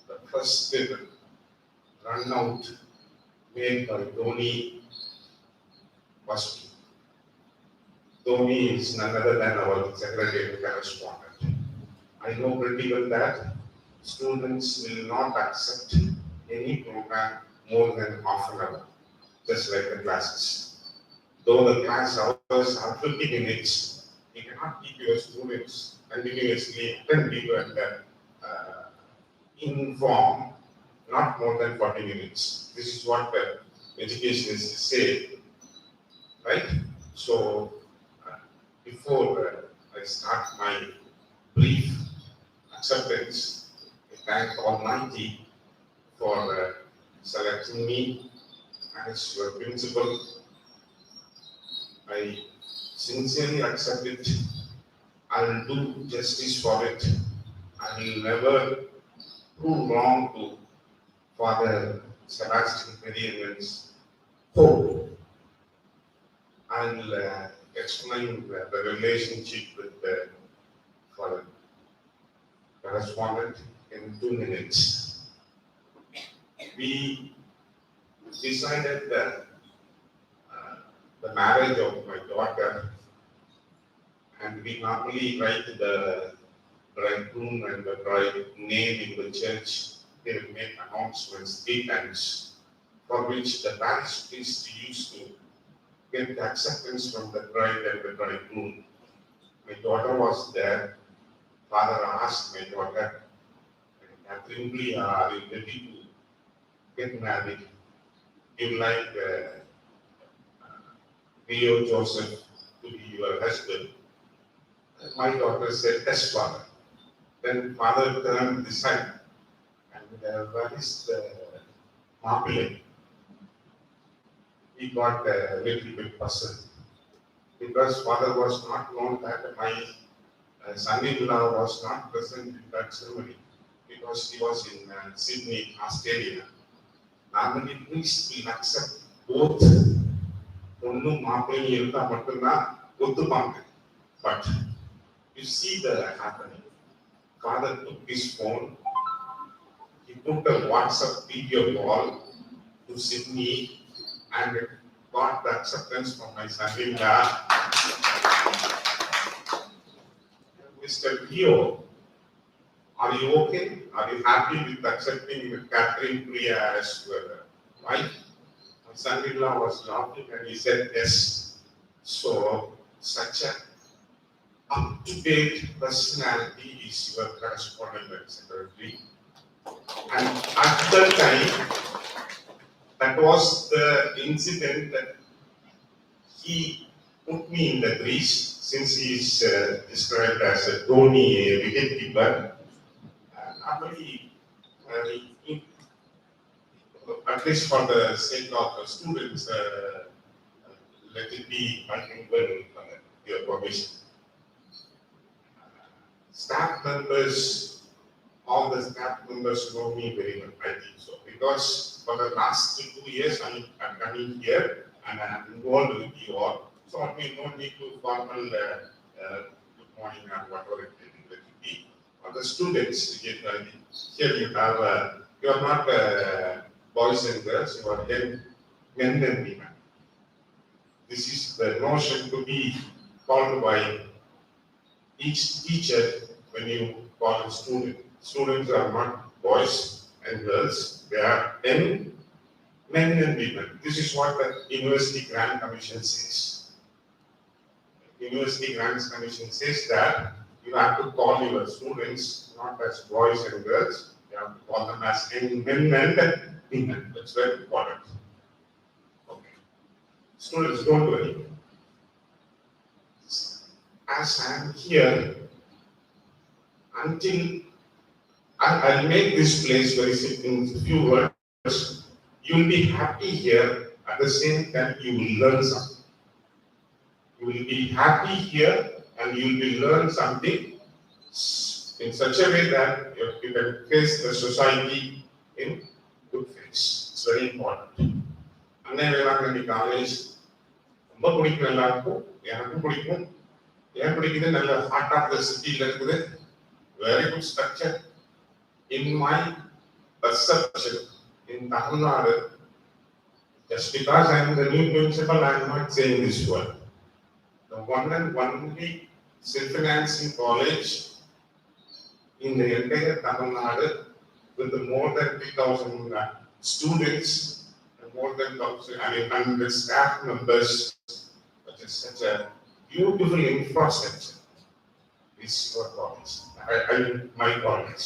the first run out made by Dhoni was me. Dhoni is none other than our secretary correspondent. I know pretty well that students will not accept any program more than half an hour, just like the classes. Though the class hours are 50 minutes, you cannot keep your students continuously attentive and inform not more than 40 minutes. This is what educationists say, right? So, before I start my brief acceptance, I thank Almighty for selecting me as your principal. I sincerely accept it. I will do justice for it. I will never prove wrong to Father Sebastian Benion's hope. I will explain the relationship with the Father correspondent in 2 minutes. We decided that the marriage of my daughter, and we normally write the bridegroom and the bride name in the church. They will make announcements 3 times, for which the parish priest used to get the acceptance from the bride and the bridegroom. My daughter was there. Father asked my daughter, Catherine, are you ready to get married? You like Leo Joseph to be your husband? And my daughter said, yes, Father. Then Father turned this side, and where is the Marple? He got a little bit puzzled, because Father was not known that my son-in-law was not present in that ceremony, because he was in Sydney, Australia. Normally, priests will accept both பொண்ணும் மாப்பிள்ளையும் இருந்தா மட்டும்தான் ஒத்துப்பாங்க. But you see the happening. Father took his phone, he put a WhatsApp video call to Sydney and got the acceptance from my son-in-law. Mr. Leo, are you okay? Are you happy with accepting Catherine Priya as your wife? My son-in-law was laughing and he said yes. So, such a up-to-date personality is your correspondent and secretary. And at that time, that was the incident that he put me in the crease, since he is described as a Dhoni wicketkeeper. Normally, at least for the sake of the students, let it be bilingual, your permission. Staff members, all the staff members know me very well, I think so. Because for the last 2 years, I'm coming here and I'm involved with you all. So I mean, no need to formal good morning or whatever it may be. For the students, here you have, you are not boys and girls, you are men and women. This is the notion to be called by each teacher when you call a student. Students are not boys and girls, they are men and women. This is what the University Grant Commission says. University Grants Commission says that you have to call your students not as boys and girls, you have to call them as men and women. That's very important. Okay. Students, don't worry. As I am here, until I'll make this place very simple in a few words, you will be happy here, at the same time you will learn something. You will be happy here and you will learn something in such a way that you can face the society in good face. It's very important. Anna Velanganni College, ரொம்ப பிடிக்கும் எல்லாருக்கும், எனக்கும் பிடிக்கும். ஏன் பிடிக்குது? நல்ல heart of the சிட்டியில் இருக்குது. Very good structure. In my perception, in Tamil Nadu, just because I am the new principal, I am not saying this word. The one and only self-financing college in the entire Tamil Nadu with more than 3,000 students and more than 100 staff members, which is such a beautiful infrastructure. Is your college. My college.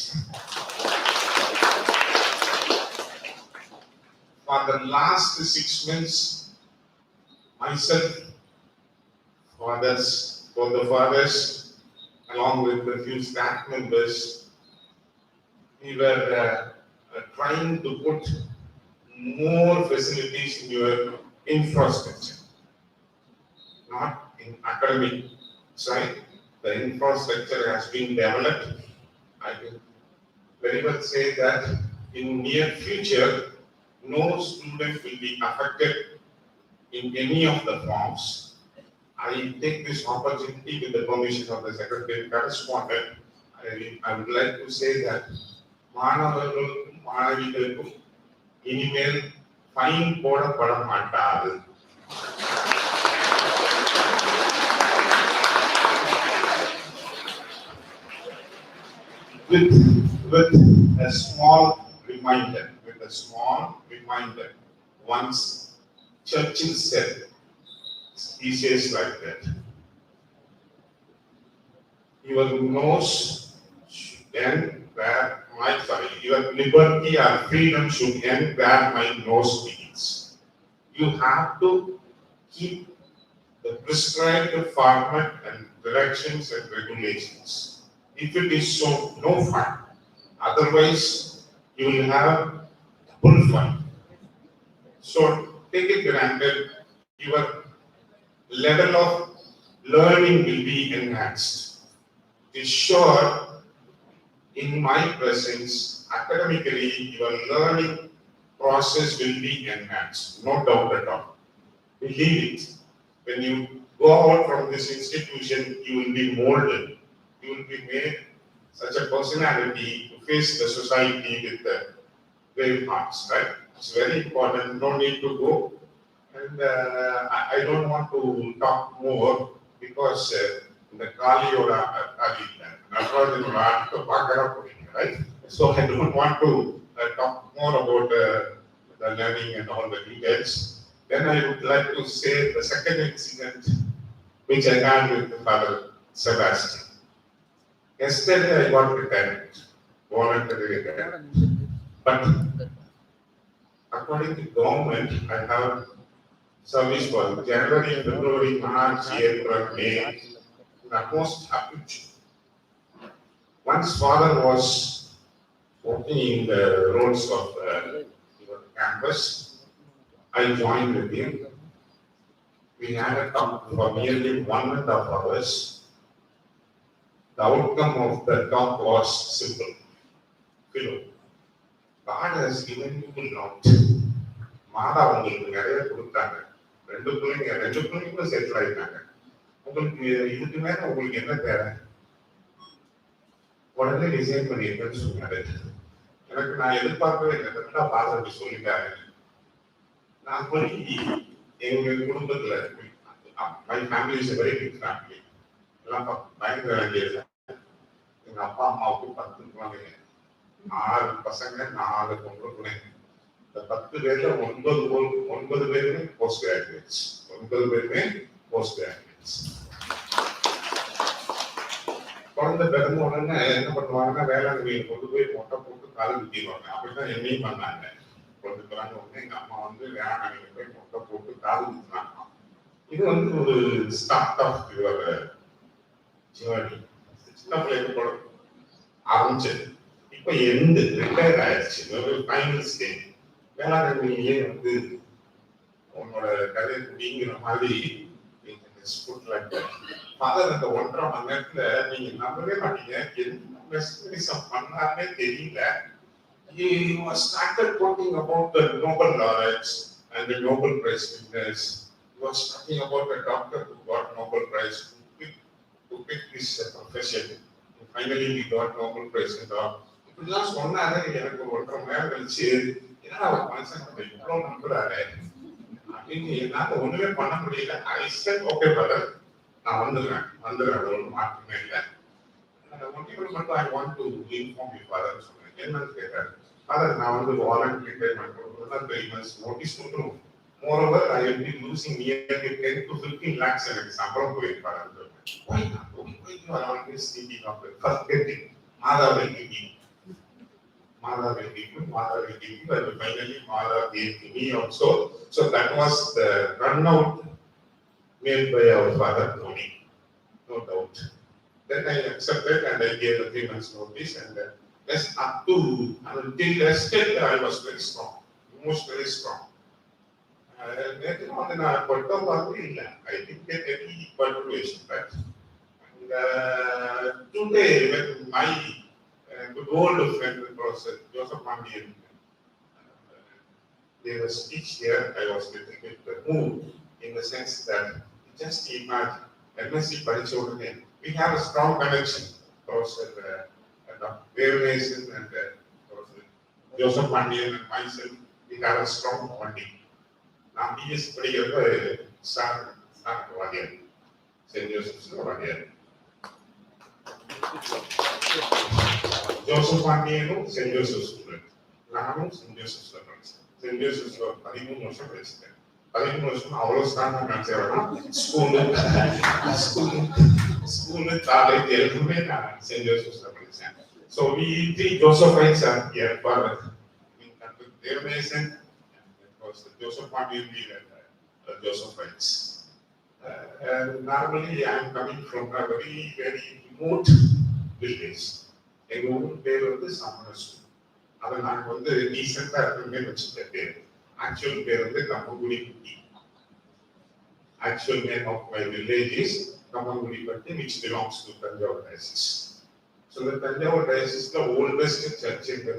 For the last 6 months, myself, both the fathers, along with a few staff members, we were trying to put more facilities in your infrastructure, not in academic side. The infrastructure has been developed. I can very well say that in near future, no student will be affected in any of the forms. I take this opportunity with the permission of the Secretary Correspondent. I would like to say that மாணவர்களுக்கும் மாணவிகளுக்கும் இனிமேல் fine போடப்பட மாட்டாது. With a small reminder, once Churchill said, he says like that, your nose should end where your liberty or freedom should end where my nose begins. You have to keep the prescribed format and directions and regulations. If it is so, no fun. Otherwise, you will have full fun. So, take it granted, your level of learning will be enhanced. It is sure, in my presence, academically, your learning process will be enhanced. No doubt at all. Believe it. When you go out from this institution, you will be molded. You will be made such a personality to face the society with the brave hearts, right? It's very important. No need to go. And I don't want to talk more because the Kaliyoda right? So I don't want to talk more about the learning and all the details. Then I would like to say the second incident which I had with Father Sebastian. Yesterday I got retired, voluntary retirement. But according to government, I have service for January, February, March, April, May, almost up to June. Once father was walking in the roads of your campus. I joined with him. We had a talk for nearly 1.5 hours. The outcome of the talk was simple. Philo, God has given you a lot. மாதா உங்களுக்கு நிறைய கொடுத்தாங்க. ரெண்டு பிள்ளைங்களும் settle ஆயிட்டாங்க. உங்களுக்கு இதுக்கு மேல உங்களுக்கு என்ன தேவை? உடனே டிசைன் பண்ணிருக்கேன்னு சொன்னாரு. எனக்கு நான் எதிர்பார்க்கவே இல்லை. பாசத்தை சொல்லிட்டாரு. நான் போய் எங்க குடும்பத்துல my family is very big family. எல்லாம் பயங்கர வேண்டியது. எங்க அப்பா அம்மாவுக்கு 10 குழந்தைங்க, 6 பசங்க, 4 பொண்ணு பிள்ளைங்க. இந்த 10 பேர்ல 9 பேருமே போஸ்ட் கிராஜுவேட்ஸ். 9 பேருமே போஸ்ட் கிராஜுவேட்ஸ். குழந்தை பிறந்த உடனே என்ன பண்ணுவாங்கன்னா வேளாண்மையை கொண்டு போய் மொட்டை போட்டு காலை குத்திடுவாங்க. அப்படிதான் என்னையும் பண்ணாங்க. கொண்டு பிறந்த உடனே எங்க அம்மா வேளாண்மையில போய் மொட்டை போட்டு காலை குத்தினாங்க. இது ஒரு ஸ்டார்ட் ஆஃப் யுவர் ஜேர்னி. சின்ன பிள்ளைங்க கூட ஆரம்பிச்சது. இப்ப எண்டு ரிட்டையர் ஆயிடுச்சு. Final stage. வேளாண்மையிலேயே உன்னோட கதை முடிங்கிற மாதிரி ஃபாதர் அந்த 1.5 மணி நேரத்துல நீங்க நம்பவே மாட்டீங்க என்ன மெஸ்மரிசம் பண்ணாருன்னே தெரியல. He was started talking about the Nobel laureates and the Nobel Prize winners. He was talking about the doctor who got Nobel Prize to pick this profession. And finally he got Nobel Prize and all. இப்படிலாம் சொன்னாரு. எனக்கு 1.5 மணி நேரம் கழிச்சு ஏன்னா அவர் மனுஷன் இவ்வளவு நம்புறாரு அப்படின்னு என்னால ஒண்ணுமே பண்ண முடியல. I said, okay brother, நான் வந்துடுறேன். அது ஒன்றும் மாற்றமே இல்லை. ஒன்றை மட்டும் I want to inform you father சொன்னேன். என்னன்னு கேட்டாரு. ஃபாதர் நான் வாலண்டரி ரிட்டையர்மெண்ட் கொடுக்கணும் 3 months நோட்டீஸ் கொடுக்கணும். Moreover, I will be losing nearly 10 to 15 lakhs எனக்கு சம்பளம் போயிருப்பாரு. Why not? You are always thinking of it. Forgetting. Mother will give you. Mother will give you. Mother will give you. And finally, Mother gave to me also. So that was the run out made by our father, Tony. No doubt. Then I accepted and I gave the 3 months notice and yes, up to until still I was very strong, almost very strong. நேற்று நான் பட்ட மாதிரி இல்லை. I didn't get any perturbation, but today when my good old friend Professor Joseph Mandian gave a speech here, I was little bit moved in the sense that just imagine M.Sc படிச்ச உடனே we have a strong connection. Professor Philominathan and Professor Joseph Mandian and myself, we have a strong bonding. நான் BSc படிக்கிறப்ப star வாத்தியார், Saint ஜோசப்ஸ்ல வாத்தியார். Joseph பாண்டியனும் Saint Joseph student, நானும் Saint ஜோசப்ஸ்ல படிச்சேன். Saint ஜோசப்ஸ்ல 13 வருஷம் படிச்சிட்டேன். 13 வருஷம் அவ்வளவு ஸ்டாண்டா நினைச்சேன். ஸ்கூலு காலேஜ் எல்லாமே நான் செயின்ட் ஜோசப்ஸ்ல படிச்சேன். So we three Josephites are here for Philominathan. Joseph Mandian and Josephites. Normally I am coming from a very, very remote village. எங்க ஊர் பேர் சமணஸ்கூல். அதை நான் ரீசெண்டா இருக்குமே வச்சுட்ட பேர். ஆக்சுவல் பேர் கம்பங்குடி குட்டி. Actual name of my village is Kambangudi Patti, which belongs to Tanjavur diocese. So the Tanjavur diocese, the oldest church in the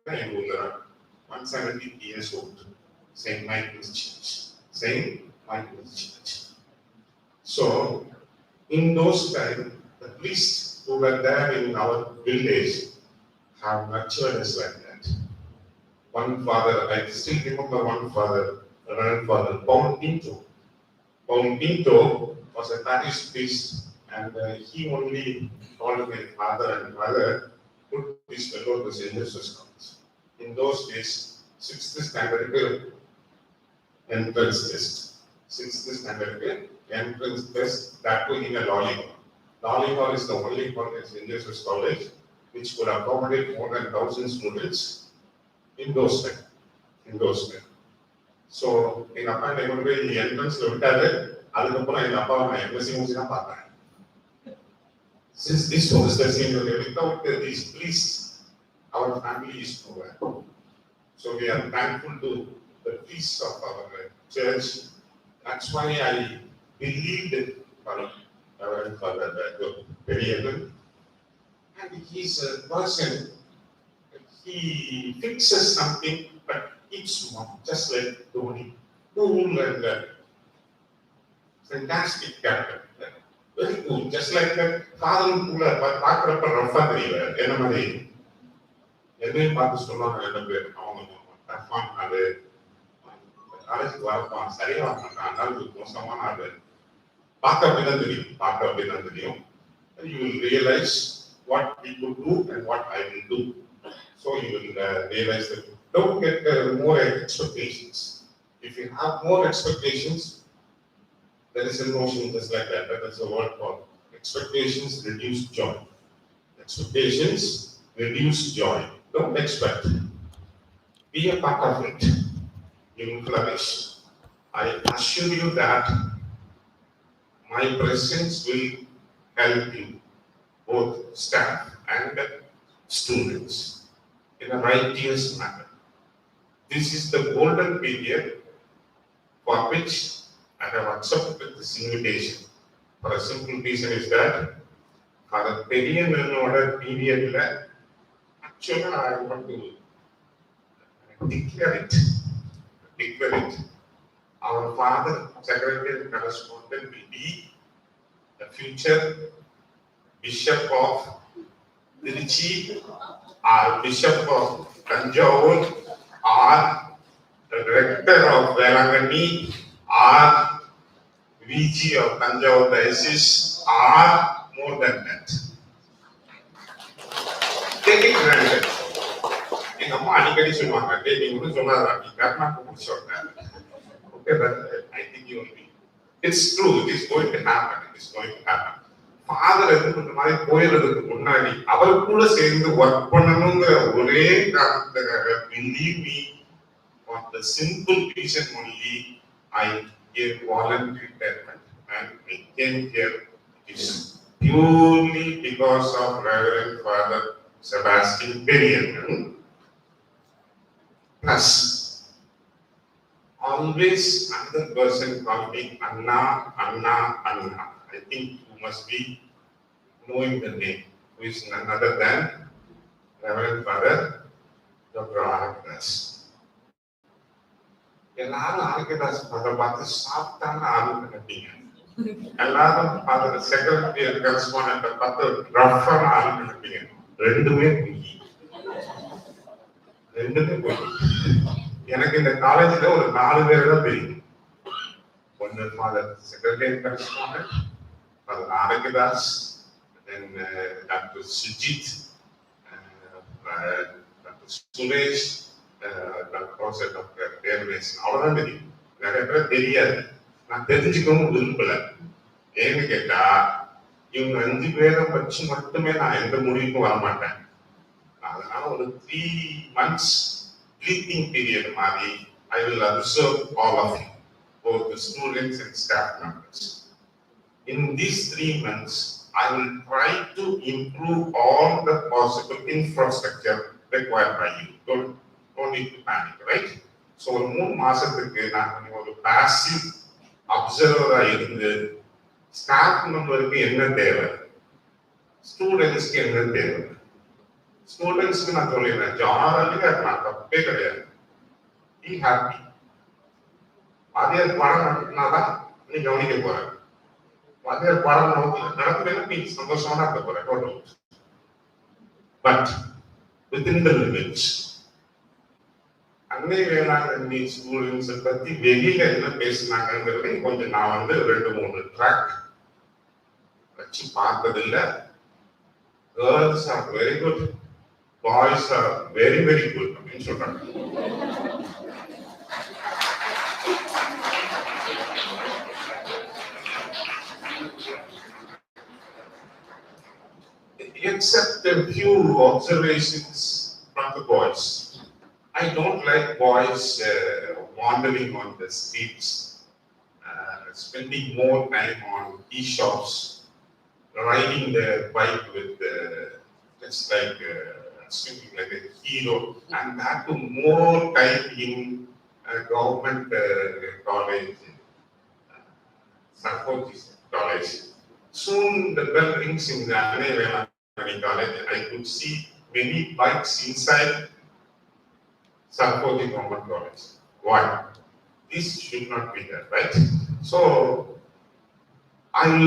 Kerala, 170 years old. Saint Michael's Church. Saint Michael's Church. So, in those times, the priests who were there in our village have nurtured us like that. One father, I still remember one father, Reverend Father Paul Pinto. Paul Pinto was a parish priest, and he only called my father and mother, put this fellow to St. Joseph's College. In those days, 6th standard entrance test. 6th standard entrance test, that too in a lolly hall. Lolly hall is the only hall in St. Joseph's College which could accommodate more than 1,000 students in those times. So, எங்க அப்பா என்னை கொண்டு போய் என்ட்ரன்ஸ்ல விட்டாரு. அதுக்கப்புறம் எங்க அப்பா நான் M.Sc முடிச்சு தான் பார்த்தேன். Since this was the same, without these priests, our family is nowhere. So we are thankful to the peace of our church. That's why I believed for Reverend Father Periyadan. And he's a person, he fixes something but keeps small, just like Dhoni. Cool and fantastic character. Very cool. Just like that father கூட பார்க்குறப்ப Rafah தெரியல என்ன மாதிரி என்னையும் பார்த்து சொன்னாங்க எனக்கு அவங்க ரஃபான் அது காலேஜுக்கு வரப்பான் சரியா வர மாட்டான் அதனால மோசமான ஆளு பார்க்க அப்படிதான் தெரியும் பார்க்க அப்படிதான் தெரியும் you will realize what we could do and what I will do. So you will realize that don't get more expectations. If you have more expectations, there is a notion just like that. That is a word called expectations reduce joy. Expectations reduce joy. Don't expect. Be a part of it. You will flourish. I assure you that my presence will help you, both staff and students, in a righteous manner. This is the golden period for which I have accepted this invitation. For a simple reason is that for the Periyananoda period, actually I want to declare it. Our father, secretary and correspondent will be the future Bishop of Trichy or Bishop of Tanjore or the Rector of Velangani or VG of Tanjore Diocese or more than that. Take it granted. எங்க அம்மா அடிக்கடி சொல்லுவாங்க நீங்க ஒன்றும் சொல்லாதா நீ கர்மா கூப்பிட்டு சொல்றேன் okay but I think you will be it's true it is going to happen it is going to happen father இந்த மாதிரி போயிடுறதுக்கு முன்னாடி அவர் கூட சேர்ந்து ஒர்க் பண்ணணுங்கிற ஒரே காரணத்துக்காக believe me for the simple reason only I gave voluntary retirement and I came here is purely because of Reverend Father Sebastian Periyadan. Plus, always another person called me Anna. I think you must be knowing the name, who is none other than Reverend Father Dr. Arakadas. எல்லாரும் ஆர்கதாஸ் பதத்தை பார்த்து சாப்பிட்டாங்க ஆளு நினைப்பீங்க எல்லாரும் பார்த்து secretary correspondent பார்த்து ரஃபான ஆளு நினைப்பீங்க ரெண்டுமே பொய் எனக்கு இந்த காலேஜ்ல ஒரு 4 பேர் தான் தெரியும் ஒன்னு ஃபாதர் செக்ரட்டரி கரஸ்பாண்டன்ட் ஃபாதர் ஆர்கதாஸ் தென் டாக்டர் சுஜித் டாக்டர் சுரேஷ் அவ்வளவுதான் தெரியும் நிறைய பேர் தெரியாது நான் தெரிஞ்சுக்கவும் விரும்பல ஏன்னு கேட்டா இவங்க 5 பேரை வச்சு மட்டுமே நான் எந்த முடிவுக்கும் வர மாட்டேன் அதனால ஒரு 3 months breathing period மாதிரி I will observe all of you, both the students and staff members. In these 3 months I will try to improve all the possible infrastructure required by you. Don't need to panic, right? So ஒரு 3 மாசத்துக்கு நான் ஒரு passive observer இருந்து staff மெம்பருக்கு என்ன தேவை ஸ்டூடெண்ட்ஸ்க்கு என்ன தேவை ஸ்டூடெண்ட்ஸ்க்கு நான் சொல்லிடுறேன் ஜாலியாக இருக்கலாம் தப்பே கிடையாது பி ஹாப்பி வாத்தியார் படம் நடத்தினாதான் நீ கவனிக்க போற வாத்தியார் படம் நடத்துறேன்னா நீ சந்தோஷமா இருக்க போற total but within the limits. அன்னை வேளாங்கண்ணி ஸ்டூடெண்ட்ஸை பத்தி வெளியில என்ன பேசினாங்கிறது கொஞ்சம் நான் 2-3 ட்ராக் வச்சு பார்த்ததில்லை. Girls are very good, boys are very very good அப்படின்னு சொல்றாங்க. Except a few observations from the boys. I don't like boys wandering on the streets, spending more time on tea shops, riding their bike with just like constantly like a hero, and that to more time in government college, Sarkozy's college. Soon the bell rings in the Anne college. I could see many bikes inside Sarkozy Government College. Why? This should not be there, right? So I'll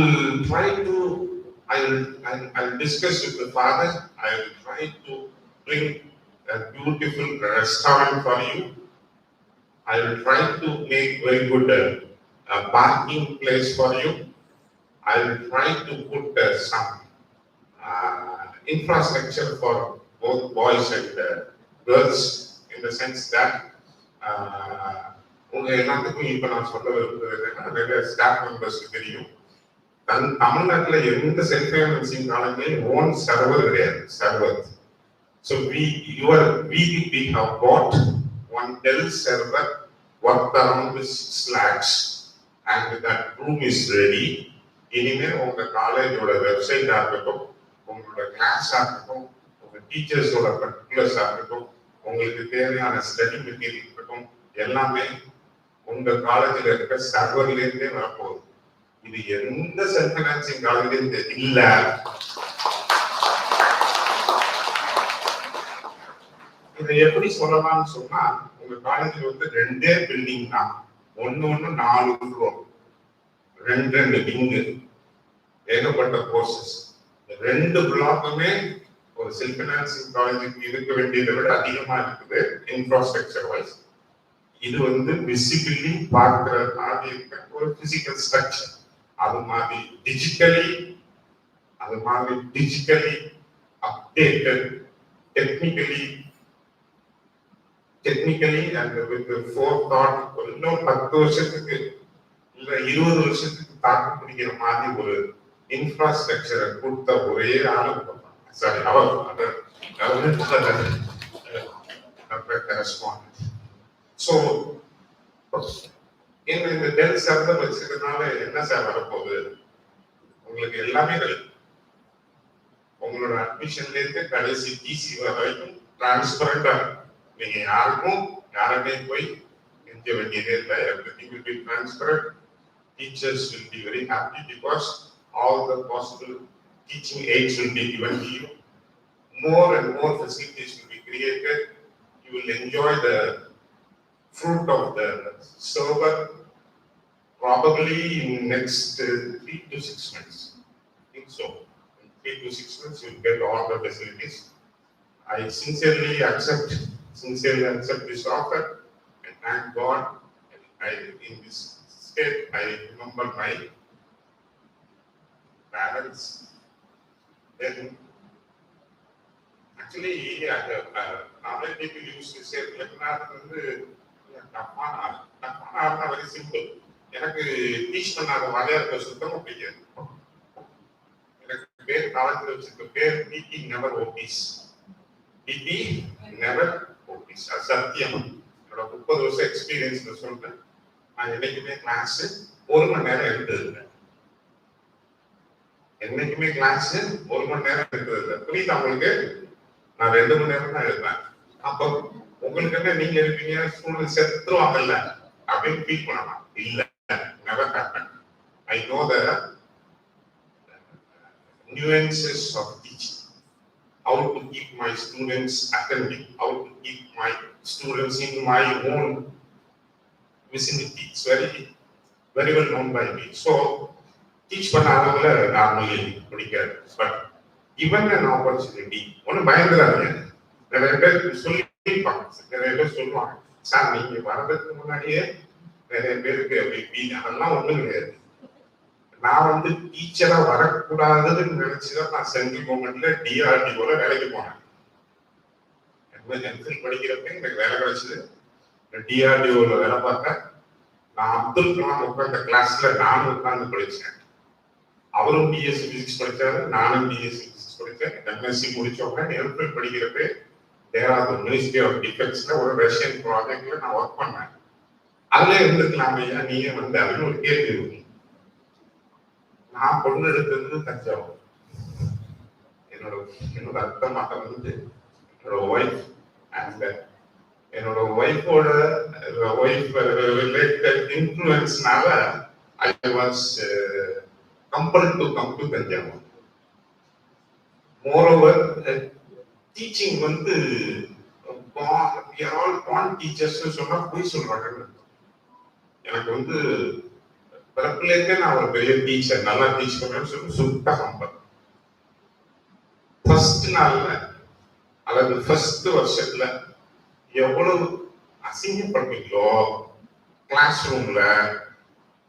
discuss with the father. I will try to bring a beautiful restaurant for you. I will try to make very good parking place for you. I will try to put some infrastructure for both boys and girls in the sense that உங்க எல்லாத்துக்கும் இப்ப நான் சொல்ல விரும்புறது என்னன்னா நிறைய staff மெம்பர்ஸ்க்கு தெரியும் தமிழ்நாட்டில் எந்த செல்ஃப் ஃபைனான்சிங் காலேஜ்லயும் ஓன் சர்வர் கிடையாது server so we have bought one Dell server worth around 6 lakhs and that room is ready. இனிமே உங்க காலேஜோட வெப்சைட்டா இருக்கட்டும், உங்களோட கிளாஸா இருக்கட்டும், உங்க டீச்சர்ஸோட பர்டிகுலர்ஸா இருக்கட்டும், உங்களுக்கு தேவையான ஸ்டடி மெட்டீரியல் இருக்கட்டும், எல்லாமே உங்க காலேஜில் இருக்க சர்வர்ல இருந்தே வரப்போகுது. இது எந்த செல்ஃப் ஃபைனான்சிங் காலேஜ்லயும் இல்ல. இதை எப்படி சொல்லலாம்னு சொன்னா, உங்க காலேஜில் வந்து 2 பில்டிங் தான், ஒன்னு 4 ஃப்ளோர், 2 விங்கு, ஏகப்பட்ட கோர்சஸ். 2 பிளாக்குமே ஒரு செல்ஃப் ஃபைனான்சிங் காலேஜுக்கு இருக்க வேண்டியதை விட அதிகமா இருக்குது இன்ஃப்ராஸ்ட்ரக்சர் வைஸ். இது வந்து விசிபிளி பார்க்கிற மாதிரி இருக்க ஒரு பிசிக்கல் ஸ்ட்ரக்சர். அது மாதிரி digitally updated, technically and with four thought. இன்னும் 10 வருஷத்துக்கு இல்ல 20 வருஷத்துக்கு தாக்கு பிடிக்கிற மாதிரி ஒரு இன்ஃப்ராஸ்ட்ரக்சரை கொடுத்த ஒரே ஆளு சாரி அவர் ஸோ இந்த டெல் சர்வர் வச்சிருக்கனால என்ன சார் வரப்போகுது? உங்களுக்கு எல்லாமே கிடைக்கும். உங்களோட அட்மிஷன்ல இருந்து கடைசி டிசி வரைக்கும் டிரான்ஸ்பரண்டா நீங்க யாருமே போய் எஞ்ச வேண்டியதே இல்லை. Everything will be transparent. Teachers will be very happy because all the possible teaching aids will be given to you. More and more facilities will be created. You will enjoy the fruit of the server probably in next 3 to 6 months. I think so. In 3 to 6 months, you will get all the facilities. I sincerely accept this offer and thank God. In this state, I remember my parents. Then, actually, other people used to say, very simple. எனக்கு teach பண்ணாத வாரியாருக்கு சுத்தமா பிடிக்காது. எனக்கு பேர் காலத்தில் வச்சிருக்க பேர் DD never obeys. DD never obeys. அது சத்தியம். என்னோட 30 வருஷம் எக்ஸ்பீரியன்ஸ்ல சொல்றேன். நான் என்னைக்குமே கிளாஸ் 1 மணி நேரம் எடுத்ததில்லை. என்னைக்குமே கிளாஸ் 1 மணி நேரம் எடுத்ததில்லை. புரியுது உங்களுக்கு? நான் 2 மணி நேரம் தான் எடுப்பேன். அப்போ உங்களுக்கு என்ன, நீங்க இருப்பீங்க ஸ்டூடெண்ட் செத்துருவாங்கல்ல அப்படின்னு ஃபீல் பண்ணலாம். இல்ல, never happened. I know the nuances of teaching, how to keep my students attending, how to keep my students in my own vicinity. It's very well known by me. So teach பண்ணாதவங்கள normally but. பட் given an opportunity, ஒன்னும் பயந்துடாதீங்க. நிறைய பேர் சொல்லுவாங்க, sir நீங்க வர்றதுக்கு முன்னாடியே நிறைய பேருக்கு அப்படி அதெல்லாம் ஒண்ணும் கிடையாது. நான் வந்து டீச்சரா வரக்கூடாதுன்னு நினைச்சுதான் நான் சென்ட்ரல் கவர்மெண்ட்ல டிஆர்டிஓல வேலைக்கு போனேன். M.Phil படிக்கிறப்ப எனக்கு வேலை கிடைச்சது. டிஆர்டிஓல வேலை பார்த்தேன். நான் அப்துல் கலாம் உட்கார்ந்த கிளாஸ்ல நானும் உட்கார்ந்து படிச்சேன். அவரும் பிஎஸ்சி பிசிக்ஸ் படிச்சாரு, நானும் பிஎஸ்சி பிசிக்ஸ் படிச்சேன். M.Sc முடிச்ச உடனே M.Phil படிக்கிறப்ப தேராதூர் மினிஸ்ட்ரி ஆஃப் டிஃபென்ஸ்ல ஒரு ரஷ்யன் ப்ராஜெக்ட்ல நான் ஒர்க் பண்ணேன். அதுல இருந்துக்கலாம் ஐயா, நீங்க வந்து அதுன்னு ஒரு கேள்வி இருக்கு. நான் பொண்ணு எடுத்தது தஞ்சாவூர். என்னோட அர்த்தமாக வந்து என்னோட ஒய்ஃப் அண்ட் என்னோட ஒய்ஃபோட ரிலேட்டட் இன்ஃப்ளூயன்ஸ்னால I was compelled to come to Thanjavur. Moreover teaching வந்து ஆல் பான் டீச்சர்ஸ் சொன்னா போய் சொல்றாங்க. எனக்கு வந்து பிறப்பிலேருந்தே நான் ஒரு பெரிய டீச்சர், நல்லா டீச் பண்ணுவேன்னு சொல்லி சுத்த கம்பல். ஃபர்ஸ்ட் நாள்ல அல்லது ஃபர்ஸ்ட் வருஷத்துல எவ்வளவு அசிங்கப்படுவீங்களோ, கிளாஸ் ரூம்ல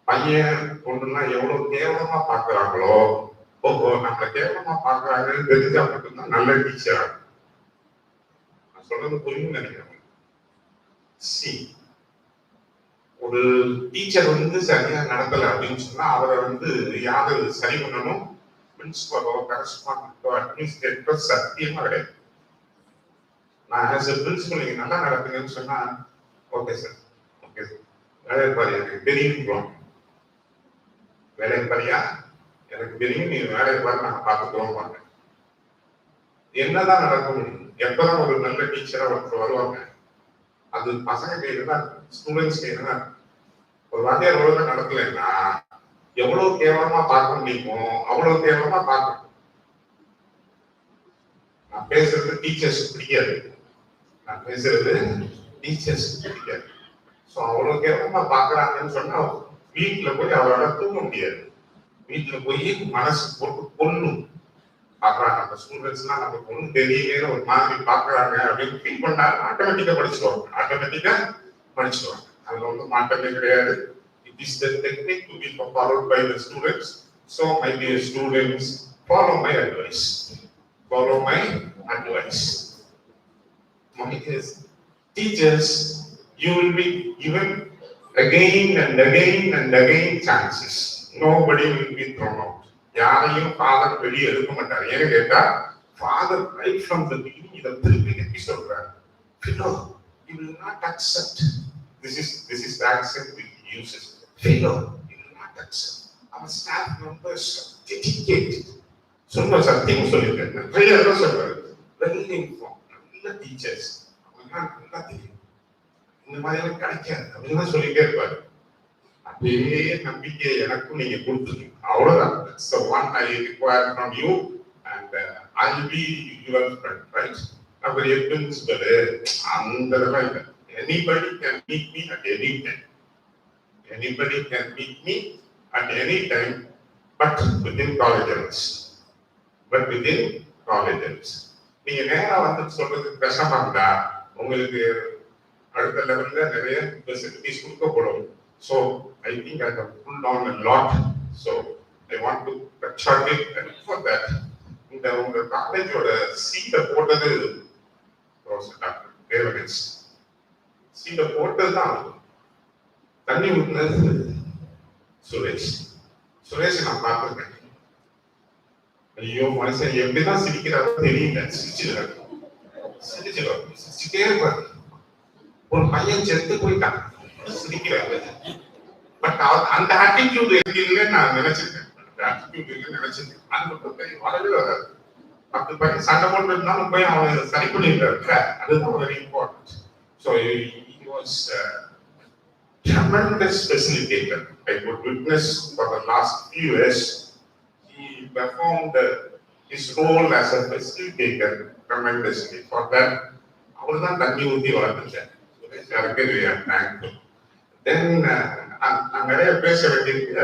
பையன் பொண்ணுலாம் எவ்வளவு கேவலமா பாக்குறாங்களோ, நம்மளை கேவலமா பாக்குறாங்கன்னு தெரிஞ்சா மட்டும்தான் நல்ல டீச்சர். நான் சொல்றது புரியும் நினைக்கிறேன். ஒரு டீச்சர் வந்து சரியா நடத்தல அப்படின்னு சொன்னா அவரை வந்து யாரு சரி பண்ணணும்? பிரின்சிபலோ, கரஸ்பாண்டோ, அட்மினிஸ்ட்ரேட்டரோ சத்தியமா கிடையாது. நான் ஆஸ் எ பிரின்சிபல் நீங்க நல்லா நடத்துங்கன்னு சொன்னா ஓகே சார், ஓகே சார், வேலையை பாரு எனக்கு தெரியும், வேலையை பாரியா எனக்கு தெரியும், நீ வேலையை பாரு நாங்க பார்த்துக்கிறோம் பாருங்க. என்னதான் நடக்கும்? எப்பதான் ஒரு நல்ல டீச்சரா ஒருத்தர் வருவாங்க? அது பசங்க கையில தான், ஸ்டூடெண்ட்ஸ் கையில தான். ஒரு வாத்தியார் ஒழுங்கா நடத்தலைன்னா எவ்வளவு கேவலமா பார்க்க முடியுமோ அவ்வளவு கேவலமா பார்க்கணும். நான் பேசுறது டீச்சர்ஸ் பிடிக்காது, நான் பேசுறது டீச்சர்ஸ் பிடிக்காது. ஸோ அவ்வளவு கேவலமா பார்க்கறாங்கன்னு சொன்னா வீட்டுல போய் அவரோட தூங்க முடியாது. வீட்டுல போய் மனசு போட்டு கொல்லும். பாக்குறாங்க நம்ம ஸ்டூடெண்ட்ஸ்லாம் நமக்கு ஒன்றும் தெரியலேன்னு ஒரு மாதிரி பாக்குறாங்க அப்படின்னு ஃபீல் பண்ணா ஆட்டோமேட்டிக்கா படிச்சுடுவாங்க. அதுல ஒன்றும் மாற்றமே கிடையாது. It is the technique to be followed by the students. So my dear students, follow my advice. My teachers, you will be given again and again chances. Nobody will be thrown out. யாரையும் father வெளியே எடுக்க மாட்டார். ஏன்னு கேட்டா father right from the beginning இதை திருப்பி திருப்பி சொல்றாரு. Philo, you will not accept. This is the accent he uses. Philo, you will not accept. Our staff members are dedicated. சொன்ன சத்தியம் சொல்லிட்டேன். நிறைய சொல்றாரு. வெல் இன்ஃபார்ம், நல்ல டீச்சர்ஸ், அவங்கெல்லாம் நல்லா தெரியும், இந்த மாதிரி எல்லாம் கிடைக்காது அப்படின்னு தான் சொல்லிட்டே இருப்பாரு. அதே நம்பிக்கை எனக்கும் நீங்க கொடுத்துருக்கீங்க. அவ்வளவுதான். That's the one I require from you, and I will be your friend, right? அப்படி பிரின்சிபல் அந்த இதெல்லாம் இல்லை. Anybody can meet me at any time. Anybody can meet me at any time, but within college hours. நீங்க நேரா வந்து சொல்றது கஷ்டமா இருந்தா உங்களுக்கு அடுத்த லெவல்ல நிறைய ஃபெசிலிட்டிஸ் கொடுக்கப்படும். So I think I have pulled down a lot. So I want to cut it, and for that இந்த உங்க காலேஜோட சீட்டை போட்டது டாக்டர் தேவகன்ஸ். சீட்டை போட்டது தான் தண்ணி ஊற்றினது சுரேஷ் நான் பார்த்துருக்கேன். ஐயோ மனுஷன் எப்படிதான் சிரிக்கிறாரோ தெரியல. சிரிச்சுட்டே இருப்பாரு. ஒரு பையன் செத்து போயிட்டான், சிரிக்கிறாரு. பட் அந்த ஆட்டிடியூட் எங்க நான் நினைச்சிருக்கேன். அது மட்டும் வரவே வராது. 10 பையன் சண்டை போட்டு இருந்தாலும் போய் அவன் சரி பண்ணிடுறாரு. அதுதான் very important. So he was a tremendous facilitator. I could witness for the last few years. He performed his role as a facilitator tremendously. For that, அவர் தான் தண்ணி ஊற்றி வளர்த்துட்டேன். Then நான் நிறைய பேச வேண்டியிருக்கு.